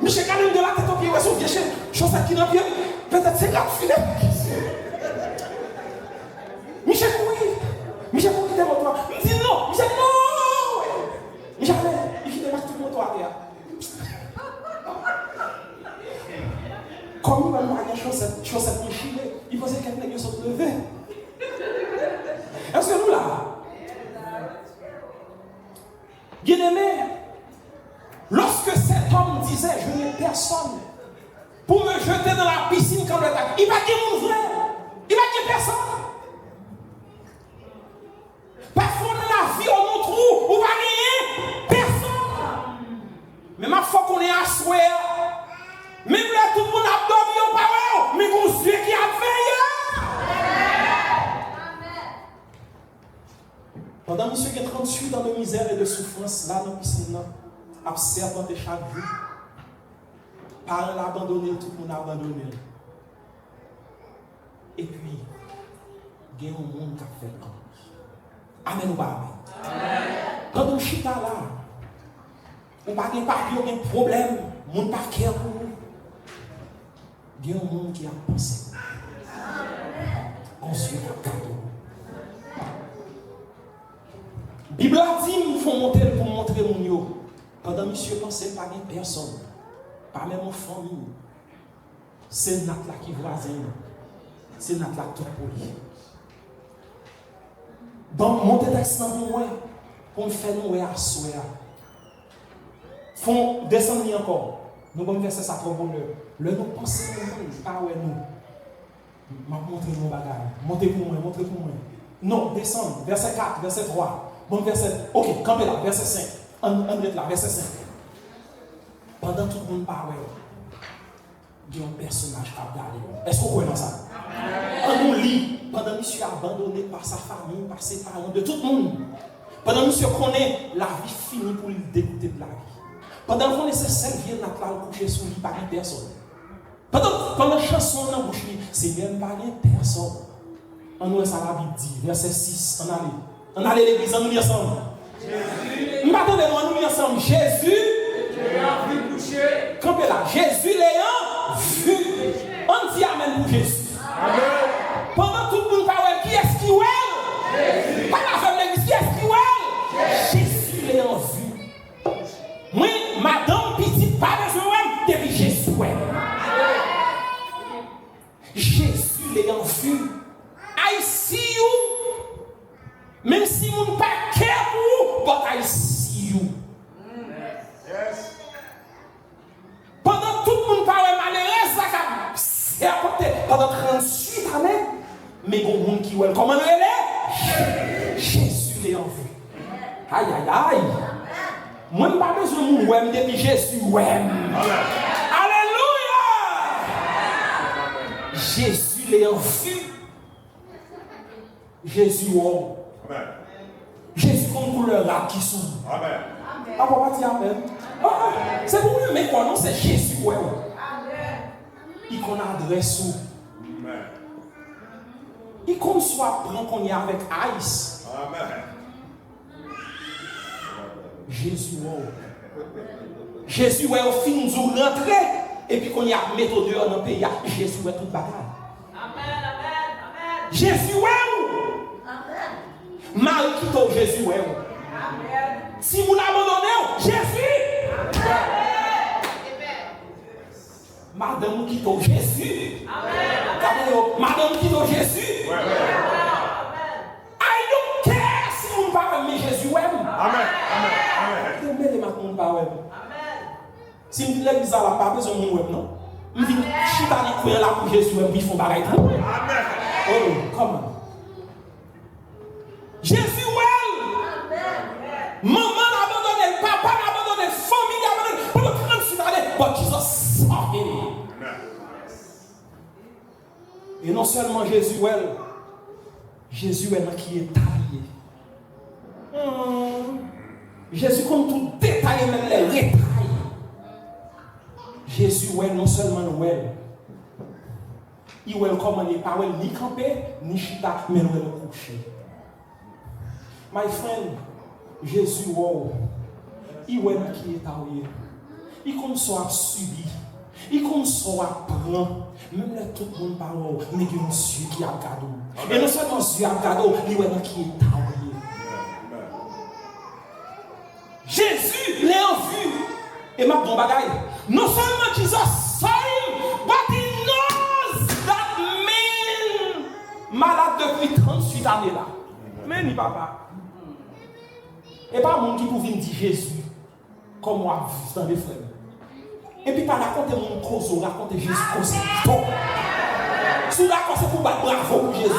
Michel Canem de la tête au pied, ouais, son vieux chien, chaussette qui n'a pied, Peut-être c'est gratuit. Michel Coury. Michel Coury quitte le moto. Il me dit non. Michel, non. Michel, il quitte tout le moto à terre. Comme il va nous avoir chaussette déchirée, il pensait qu'elle n'ait que se lever. Est-ce que nous là? Bien-aimé, lorsque cet homme disait je n'ai personne pour me jeter dans la piscine quand le tac, il va dire mon frère, il va dire personne. Parfois dans la vie on nous trouve, on va rien, personne. Mais ma foi qu'on est à souhait, même là tout le monde a dormi au parole, mais mon Dieu qui a veillé. Pendant monsieur qui est 38 ans de misère et de souffrance, là dans la piscine, a serpenté chaque jour. Parents l'ont abandonné, tout le monde a abandonné. Et puis, il y a un monde qui a fait le camp. Amen ou pas amen? Quand on chita là, on n'a pas de papier, on a un problème, on n'a pas de cœur pour nous. Il y a un monde qui a pensé. Ensuite, on a cadeau. La Bible a dit, il faut monter pour montrer mon yo. Pendant monsieur pensait pas de personne, pas même en famille. C'est notre là qui voisin, c'est notre là tout poli. Donc, monter texte dans nous, pour me faire nous à soi. Font descendre encore. Nous allons verser ça trop bon. Le nous pensons, pas ouais nous. Je vais montrer mon bagage. Montez pour moi, montrez pour moi. Non, descendre. Verset 4, verset 3. Bon, verset. Ok, campez là, verset 5. André là, verset 5. Pendant tout le monde parle, il y a un personnage qui a regardé. Est-ce qu'on connaît ça? On nous lit. Pendant monsieur abandonné par sa famille, par ses parents, de tout le monde. Pendant monsieur connaît la vie finie pour lui dégoûter de la vie. Pendant qu'on essaie de servir notre là, coucher sur lui par une personne. Pendant la chanson dans la bouche, c'est même pas une personne. On nous ça la Bible dit, verset 6, on allait à l'église, on nous lit ensemble. Jésus. Maintenant, on nous lit ensemble. Jésus. L'ayant vu coucher. Campez là. Jésus l'ayant vu. On dit amen pour Jésus. Amen. Pendant tout le monde parle, qui est-ce qui est? Jésus. Pas la femme de l'église, qui est-ce qui est? Jésus l'ayant vu. Moi, madame petite, pas besoin depuis Jésus. Jésus l'ayant vu. I see you. Même si vous ne pas care pour vous, but I see you. Yes. Pendant tout le monde parle malheureux, c'est apporté pendant 38 années. Mais il y a un monde qui est comment elle est? Jésus l'a vu. Aïe, aïe, aïe. Moi, je n'ai pas besoin de vous depuis Jésus. Alléluia. Jésus l'a vu. Jésus, wow. Amen. Jésus comme couleur là qui sont. Amen. Ah, papa dit amen. C'est pour lui, mais quoi, non, c'est Jésus, ouais. Amen. Il qu'on adresse où. Amen. Il comme soit prend qu'on y a avec Ice. Amen. Jésus, wow. Jésus, ouais, au fin nous rentrer. Et puis qu'on y a méthode dans le pays. Jésus, ouais, tout bagage. Amen, amen, amen. Jésus, ouais. Marie qui t'a Jésus, ouais. Amen. Si vous l'abandonnez, Jésus. Amen. Madame qui t'a Jésus. Amen. Madame qui t'a Jésus. Amen. I don't care si vous ne parlez pas Jésus, ouais. Amen. Amen. Amen. Amen. Si vous dites l'église à la part, besoin de web, non? Vous dites, je suis allé là pour Jésus, ils font pareil. Amen. Oh, comment? Jésus, ouais. Maman l'a abandonné, papa l'a abandonné, famille l'a abandonné. Pendant 36 années, but Jesus saw him. Et non seulement Jésus, ouais. Jésus est qui est taillé. Jésus, comme tout détaillé, même les détails. Jésus, ouais, non seulement ouais. Il ouais comment il n'est pas ni campé, ni chita, mais ouais le coucher. My friend, Jésus, wow, il est qui est taillé. Il comme ça a subi, il comme ça a prend, Même là, tout le monde parle, mais il y a un Dieu qui a gardé. Et non seulement Dieu a gardé, il y a un qui est taillé. Jésus l'a vu. Et ma bon bagaille. Non seulement Jesus saw him, but he knows that man malade depuis 38 années là. Mais ni papa. Et pas mon qui pouvait dire Jésus comme moi dans les frères. Et puis pas raconter mon cause, raconter Jésus comme ça. Sous d'accord c'est pour battre bravo pour Jésus.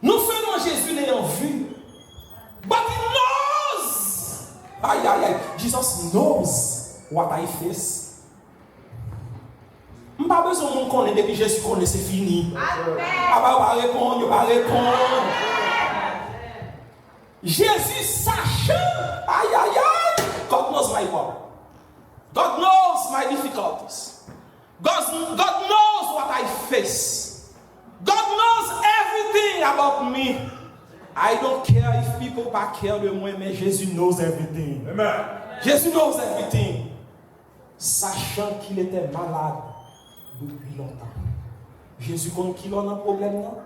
Non seulement Jésus l'a vu, but he knows. Aïe aïe aïe. Jesus knows what I face. Je n'ai pas besoin de connaître depuis Jésus connaît, c'est fini. Ah bah, on va répondre, on va répondre. Jésus sachant, aïe aïe aïe, God knows my problem. God knows my difficulties. God knows what I face. God knows everything about me. I don't care if people pas care de moi, mais Jésus knows everything. Amen. Jésus knows everything. Sachant qu'il était malade depuis longtemps. Jésus connaît qu'il a un problème, non?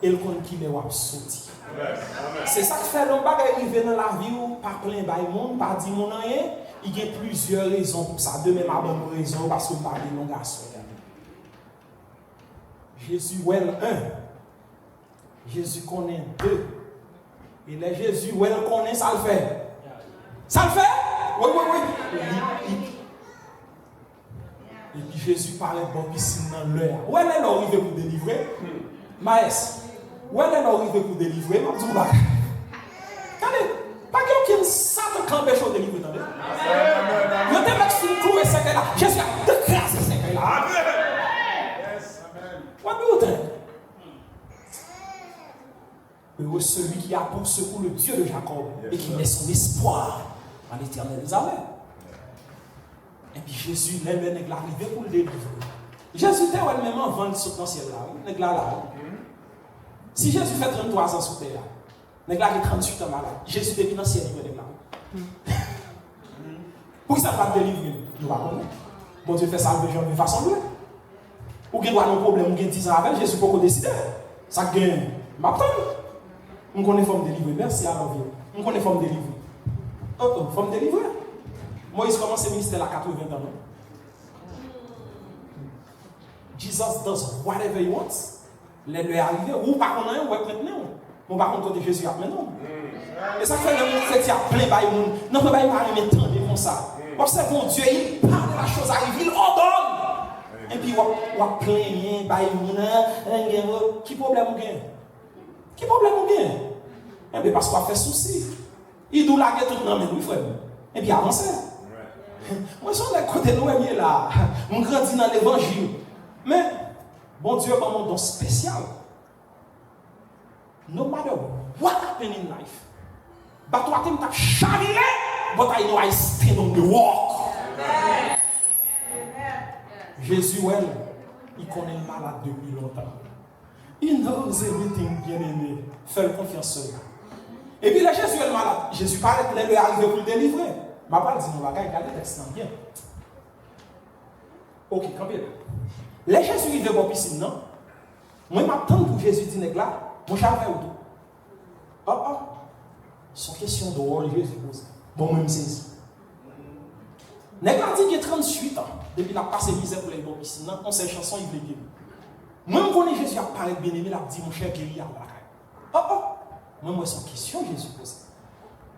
Et il connaît qu'il est sorti. C'est ça qui fait l'homme arriver dans la vie où pas plein de monde, pas dit mon rien. Il y a plusieurs raisons pour ça. De même, à bonne raison, parce que pas de long garçon. Jésus, well, 1. Jésus connaît 2. Et les Jésus, well, connaît, ça le fait. Ça le fait? Oui, oui, oui. Et puis Jésus parlait de piscine dans l'heure. Où est-ce qu'il est arrivé pour délivrer? Maïs, où est-ce qu'il est arrivé pour délivrer? Regardez, pas quelqu'un ça te campé pour délivrer. Je te mets sur le clou et c'est là. Jésus a décrasé c'est là. What do you think? Heureux celui qui a pour secours le Dieu de Jacob et qui met son espoir en l'éternel des armées. Et puis Jésus l'aime arrivé pour le délivrer. Jésus était elle-même en vente sur le ciel là. Si Jésus fait 33 ans sur terre, il a 38 ans malade. Jésus depuis dans le ciel, il est pourquoi ça va délivrer? Nous ne connaissons pas. Bon Dieu fait salver les gens de façon bleue. Ou qu'il doit avoir un problème, ou qu'il 10 ans avec Jésus pour qu'on décide. Ça gagne. M'attends. On connaît forme délivrer. Merci à l'envie. On connaît forme délivrer. Oh, forme délivrer. Moïse commence le ministère à 80 ans. Jesus does whatever he wants. Les lui arriver, ou par contre, ou maintenant. Ou par contre, côté Jésus, maintenant. Et ça fait que le monde chrétien plein de monde. Non, pas de temps comme ça. Observons Dieu, il parle, la chose arrive, il ordonne. Et puis, on plaint, qui problème ou bien? Qui problème ou bien? Et bien, parce qu'on fait souci. Il doit laguer tout le monde, oui, frère. Et puis, avancer. Moi, je suis de côté de nous, là. On grandit dans l'évangile. Mais, bon Dieu, a un don spécial. No matter what happens in life, but what I'm not shy, but I know I stand on the walk. Amen. Jésus, il connaît le malade depuis longtemps. Il knows everything, bien aimé. Fais confiance sur lui. Et puis, là, Jésus est le malade. Jésus paraît qu'il est arrivé pour le délivrer. Ma parole dit, nous va regarder le texte bien. Ok, quand bien. Les Jésus il veut boire piscine, non? Moi, je m'attends pour Jésus dire là, mon char va où? Oh, sans question de rôle, Jésus pose. Bon, moi, je me saisis. Nèg la dit qu'il a 38 ans, depuis qu'il a passé misère pour les boire piscine, non? On sait chanson, il veut dire. Moi, je connais Jésus, il a parlé bien aimé, il a dit, mon cher guéri, oh, moi, sans question, Jésus pose.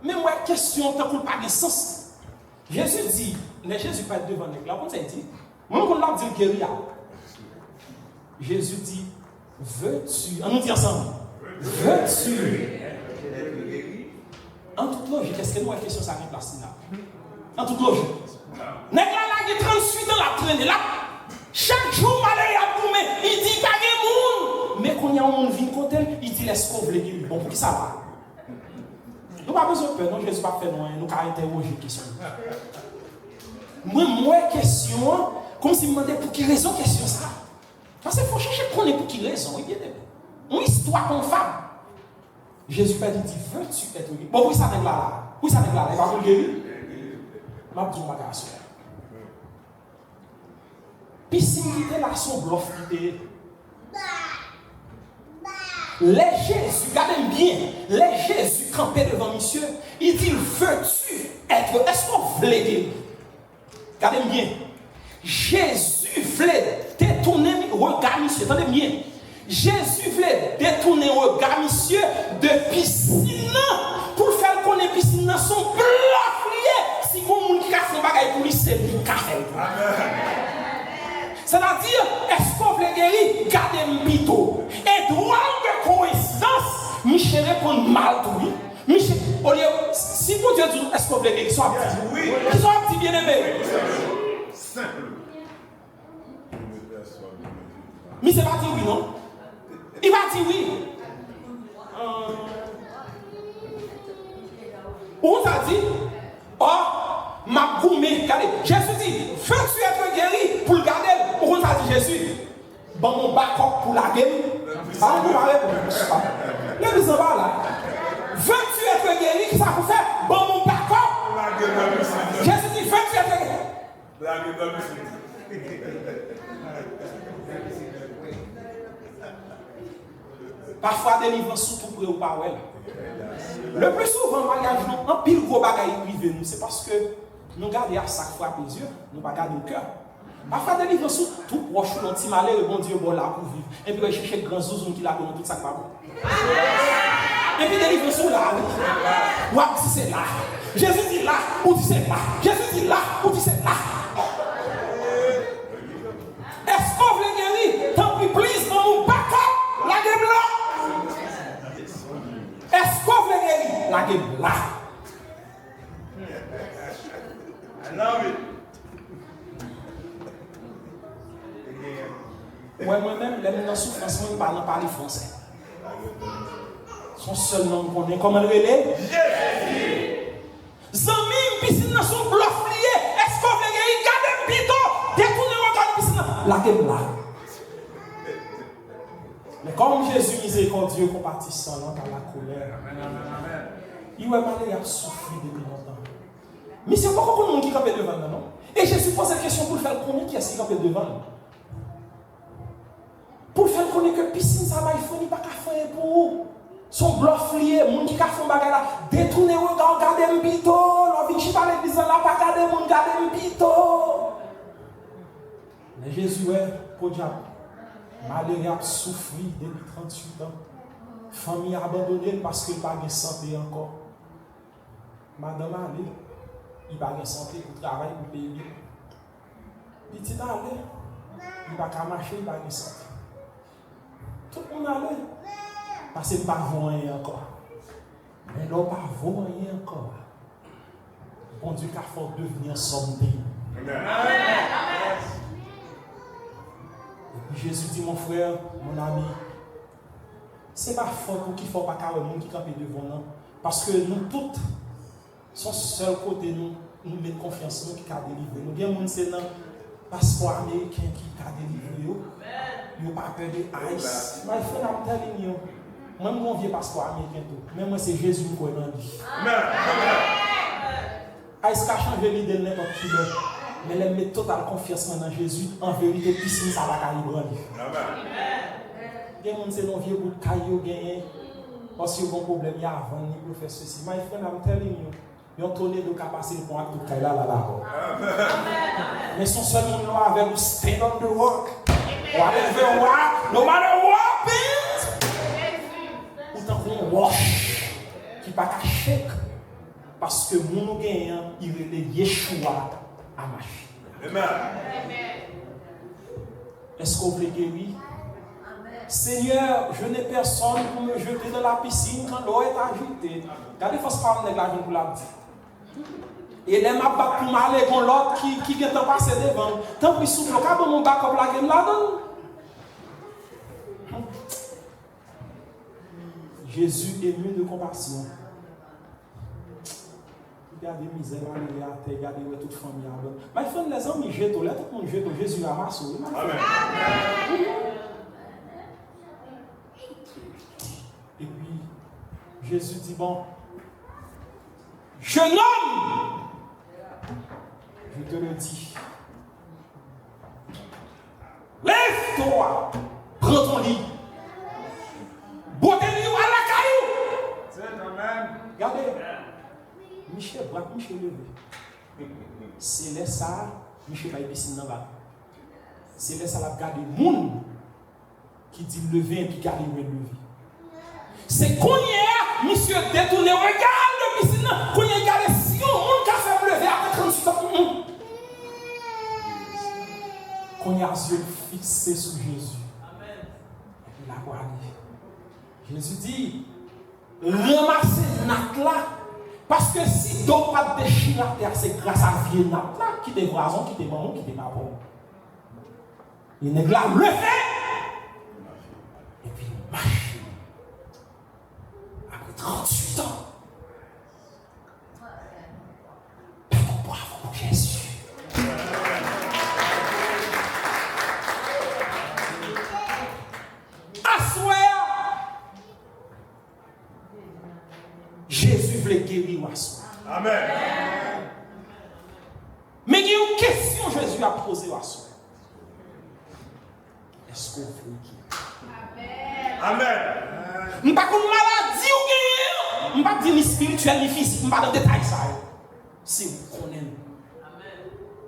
Mais moi, question, tant qu'on n'a pas de sens. Jésus dit, les Jésus pas devant nèg là, comment ça dit? Moi, on l'a dit guéri. Jésus dit, veux-tu, on nous dit ensemble, veux-tu, en toute logique, est-ce que nous, la question, ça vient place là? En toute logique. Nèg là, il y a 38 ans, la traîne là. Chaque jour, malheur, il dit, pas de monde. Mais quand il y a un monde qui vient côté, il dit, laisse qu'on veut guérir. Bon, pour qui ça va? Nous n'avons pas besoin de peur, non, Jésus n'a pas fait, non, nous avons interrogé la question. Moi, question, comme si je me demandais pour qui raison question ça? Parce qu'il faut chercher pour pour qui raison, oui, bien aimé. Une histoire comme femme. Jésus Père dit, veux-tu être guéri? Bon, oui, ça n'est là. Oui, ça n'est là. Il va vous guérir. m'a dit ma garçon. Piscine qui était là, son bluff qui était. Les Jésus, regardez bien, les Jésus campés devant monsieur, il dit, veux-tu être, est-ce qu'on voulait dire? Regardez bien, Jésus voulait détourner le regard monsieur, attendez bien, Jésus voulait détourner le regard monsieur de piscine pour faire connaître piscine dans son bloc lié. Si vous avez fait un bagage pour lui, c'est lui qui a fait. C'est-à-dire, est-ce qu'on veut guérir? Gardez un bito. Et droit de coïncidence, Michel répond mal pour lui. Michel, au lieu, si vous Dieu dit, est-ce qu'on veut guérir? Soit petit. Oui. Soit petit bien-aimé. Simple. Mais c'est pas dit oui, non? Il va dire oui. On t'a dit, oh, ma gourmet, regardez, Jésus dit, veux-tu être guéri pour le garder? Pourquoi on t'a dit Jésus? Bon, mon backup pour la guerre. Ah, vous m'avez répondu. Le bisou va là. Veux-tu être guéri? Qu'est-ce que ça vous fait? Bon, mon backup. Jésus dit, veux-tu être guéri? La guerre. Parfois, délivrance surtout pour eux ou pas. Le plus souvent, bagage nous, en pile gros bagage privé nous, c'est parce que nous gardons à chaque fois les yeux, nous ne gardons le cœur. Parfois, délivrance tout proche, un petit malheur, le bon Dieu, bon là pour vivre. Et puis, il cherche le grand zouzou qui l'a donné tout ça. Et puis, délivrance là, ou si c'est là. Jésus dit là, ou dit c'est là. Jésus dit là, ou dit c'est là. Est-ce qu'on veut guérir? Tant pis, please, dans mon backup, la gueule là. Est-ce qu'on veut guérir? La gueule là. I love it. Moi-même, les gens souffrance, je ne parle pas français. Son seul nom qu'on est, comment le relais? Zami, piscine dans son bloc lié. Est-ce qu'on veut guérir? Gardez le bidon. Détournez le regard de piscine. La gueule là. Mais comme Jésus miséricordieux, compatissant, dans la colère, il va mal à souffrir depuis longtemps. Mais c'est pas beaucoup de monde qui campe devant nous, non? Et Jésus pose cette question pour le faire connaître qui est-ce qui campe devant nous. Pour le faire connaître que piscine, ça va, il faut pas qu'à faire pour son bluff lié, moun qui a fait un bagage là, détourner le regard, garder un bito, l'on vient pas l'église là, pas garder moun, garder un bito. Mais Jésus est pour diable. Malheureux a souffert depuis 38 ans. Famille abandonnée parce qu'il n'a pas de santé encore. Madame allée, il n'a pas de santé pour travailler, pour payer. Petit allé, il n'a pas marcher, il n'a pas de santé. Tout le monde allait. Parce qu'il n'a pas rien encore. Mais il n'a pas rien encore. Bon Dieu, qu'il faut devenir sommé. Et puis Jésus dit, mon frère, mon ami, c'est pas faute pour qu'il ne faut pas qu'il y ait un monde qui campe devant nous. Parce que nous toutes, son seul côté, nous mettons confiance en nous qui a délivré. Nous avons des gens qui sont passeport américain qui a délivré. Ils n'ont pas peur de ice. My friend, I'm telling you. Moi, je ne viens passeport américain tout. Mais moi, c'est Jésus qui est dans lui. Ice a changé l'idée de n'importe qui. Mais elle met totale confiance dans Jésus. En vérité, piscine, ça va cailler. Il y a des gens qui sont vieux pour cailler gagner. Parce qu'il y a un problème, il y a avant, il peut faire ceci. My friend, I'm telling you. Il y a un tonnerre de capacité pour un tout cailler là. Mais son seul monde là avec nous, stand on the rock. Whatever what, no matter what happens. Autant qu'on wash, qui pas qu'à shake. Parce que mon gagnant, il est Yeshua à marcher. Est-ce qu'on veut guérir? Seigneur, je n'ai personne pour me jeter dans la piscine quand l'eau est agitée. Regardez, il faut se parler de la vie pour la dire. Et les m'a pas pour m'aller con l'autre qui vient de passer devant. Tant pis souffle, quand mon bac comme la game là-dedans. Jésus ému de compassion. Regardez misère, regardez toute famille. Mais il faut les amis jettent, tout le monde jette, Jésus ramasse. Amen. Et puis, Jésus dit, bon, jeune homme, te le dis. Lève-toi, prends ton lit. Bottez-lui à la caillou. Regardez. Michel, bras Michel levé. C'est là ça, Michel va y piscine dans la. C'est là ça la garder moun qui dit lever et puis garder lever. C'est qu'on y est, monsieur détourné, regarde le piscine, qu'on y est regardé si on a fait lever après 38 ans. Qu'on y a les yeux fixés sur Jésus. Amen. La gloire. Jésus dit, ramassez nat là, parce que si donc pas de déchirer la terre, c'est grâce à vie nat là, qui te voisin, qui te maman, qui te papa. Les nègres là le fait, et puis il marche. Après 38 ans, bravo pour Jésus. Jésus voulait guérir à soi. Amen. Mais il y a une question que Jésus a posée à soi. Est-ce qu'on veut guérir? Amen. Je ne parle pas de maladie ou guérir. Je ne parle pas de ni spirituel ni physique. Je ne parle pas de détails. C'est vous connaissez.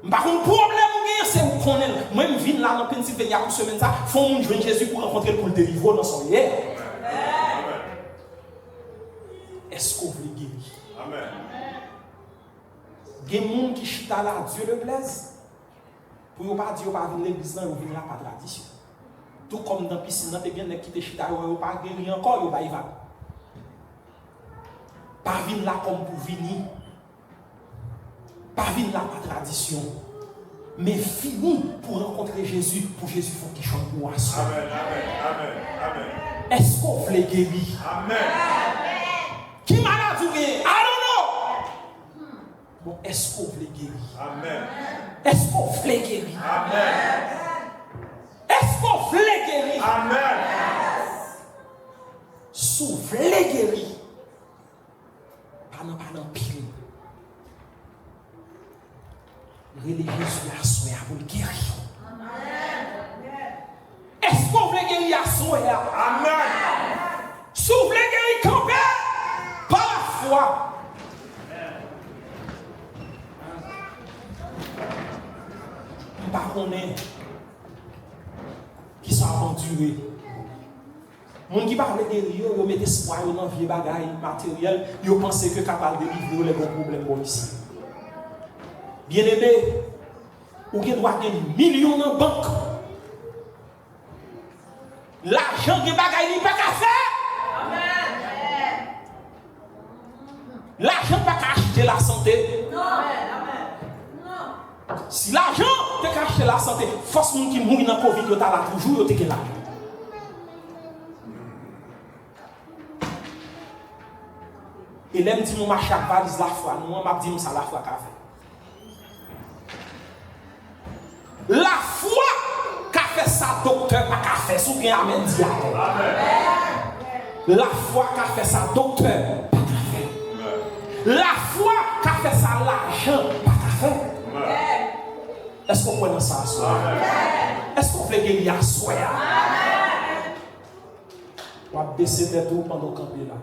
Je ne parle pas de problème ou guérir. C'est vous connaissez. Moi, je viens là dans Pennsylvanie pour semaine. Il faut que je vienne Jésus pour rencontrer pour le délivrer dans son hier. Est-ce qu'on veut guérir? Amen. Il y a des gens qui chita là, Dieu le plaise. Pour ne pas dire, pas venir l'église, ou venir là par tradition. Tout comme dans la piscine, il y a des gens qui chita, ils ne pas guérir encore, ils ne pas y va. Pas venir là comme pour venir. Pas venir là par tradition. Mais fini pour rencontrer Jésus, pour Jésus, il faut qu'il chante pour moi. Amen, amen, amen, amen. Est-ce qu'on veut guérir? Amen. Qui maladie est? I don't know. Bon, est-ce qu'on veut guérir? Amen. Est-ce qu'on veut guérir? Amen. Est-ce qu'on veut guérir? Amen. Si vous voulez guérir, pas dans pile. Religieuse à soi pour le guérir. Amen. Est-ce qu'on veut guérir à soi? Amen. Si vous voulez guérir, campez. Par la foi. Je ne sais pas qui sont aventurés. Les gens qui parlent de guérir, ils mettent espoir dans vieux bagailles matériels, ils pensent que capable de délivrer les bons problèmes ici. Bien aimé, ou qui doit gagner millions dans la banque. L'argent de bagailles n'est pas qu'à faire. Amen. L'argent n'est pas qu'à acheter la santé. Non. Non. Si l'argent n'est qu'à acheter la santé, force monde qui mourit dans le Covid, tu as là toujours, tu as là. Et là, je dis, mon marché à valise la foi. Moi, je dis, ça la foi qu'a fait. La foi qu'a fait ça, docteur, pas qu'a fait, sous bien amen dit. La foi qu'a fait ça, docteur, pas qu'a fait. La foi qu'a fait ça, l'argent, pas qu'a fait. Est-ce qu'on connaît ça à soi? Est-ce qu'on fait guérir à soi? On va baisser tête pendant qu'on est là.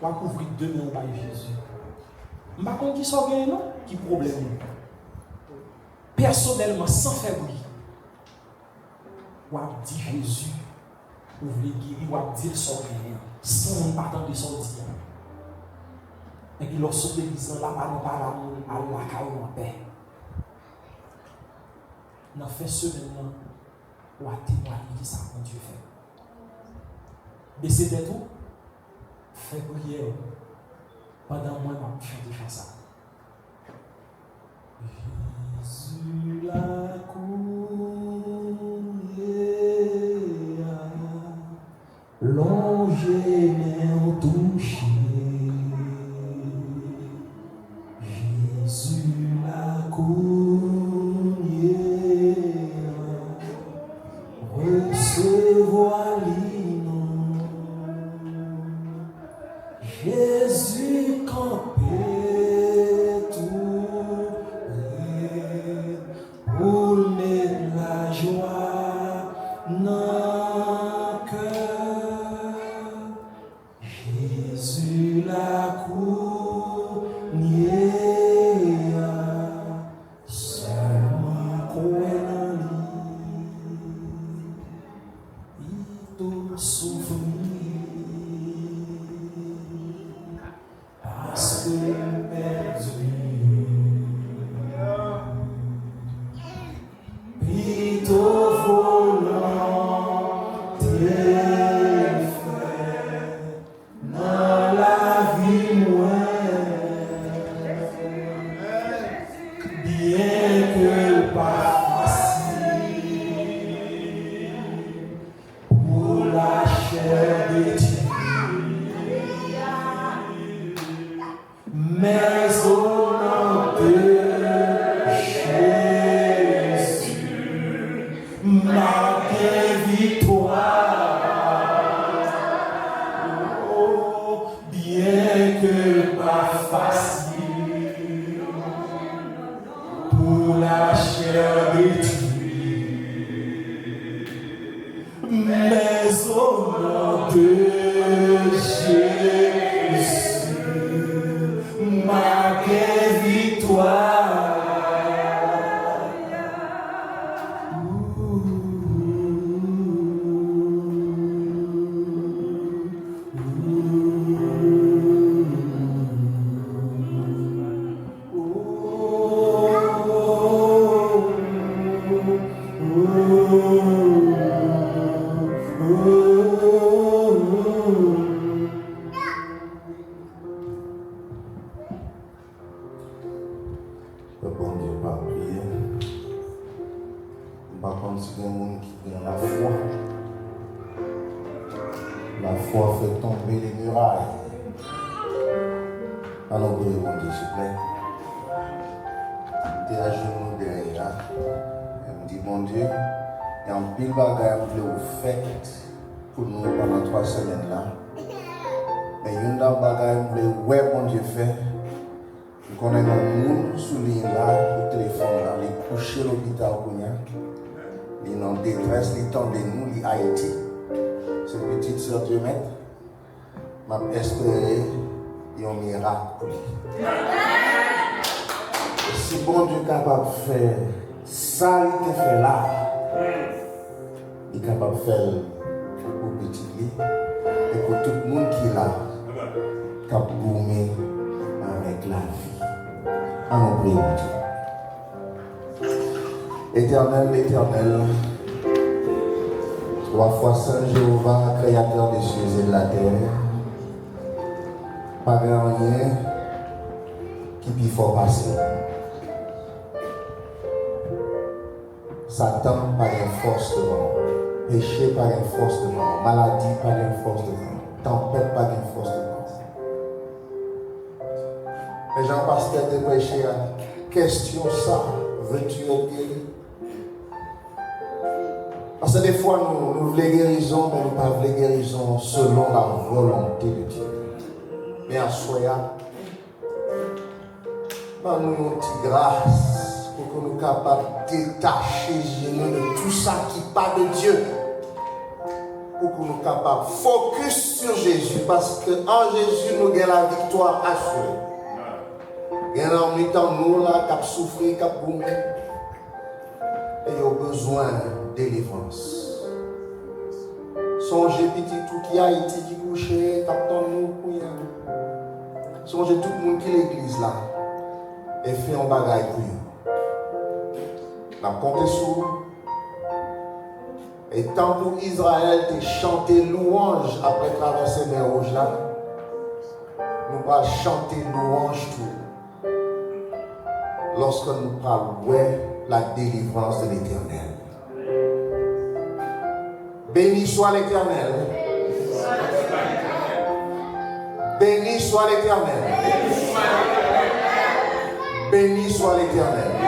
On va couvrir deux mains par Jésus. Je ne sais pas qui sont bien, non? Qui problème? Personnellement, sans faire bruit, on va dire Jésus, vous voulez guérir, on va dire son rien, sans partant de son dire. Et puis lorsque l'église là, on parle à la caille en paix. On a fait ce maintenant, on va témoigner de ça que Dieu fait. Baissez des tout, faites prière. Pendant moi, on va chanter ça. Jésus la coulée, longé mais touché. Jésus la coulée, recevoir l'innon. Jésus campé tout Nos cœurs, Jésus la cournier, seulement qu'on il te souffrir, parce que perdu. Espérer un miracle. Si bon Dieu est capable de faire ça, il te fait là, il est capable de faire pour petit lit et pour tout le monde qui est là, qui a boumé avec la vie. Allons prier Dieu. Éternel, éternel, trois fois Saint Jéhovah, créateur des cieux et de la terre, pas rien qui peut faire passer. Satan pas une force devant, péché pas une force devant, maladie pas une force devant, tempête pas une force devant. Mais Jean-Pasteur de péché, question ça, veux-tu être guéri? Parce que des fois nous voulons guérison, mais nous ne pas voulons guérison selon la volonté de Dieu. Mais à Soya, nous avons une petite grâce pour que nous soyons capables de détacher nous de tout ça qui n'est pas de Dieu. Pour que nous soyons capables de focus sur Jésus. Parce qu'en Jésus, nous avons la victoire assurée. Il y a un temps nous là qui a souffert, qui a boumé. Et il y a besoin de délivrance. Songez petit tout qui a été qui couché, captant nous pour y aller. Songez tout le monde qui est l'église là et fait un bagage pour vous. La compte sur et tant pour Israël de chanter louange après traverser les rouges là, nous allons chanter louange tout. Lorsque nous parlons la délivrance de l'Éternel. Béni soit l'Éternel. Béni soit l'Éternel. Béni soit l'Éternel.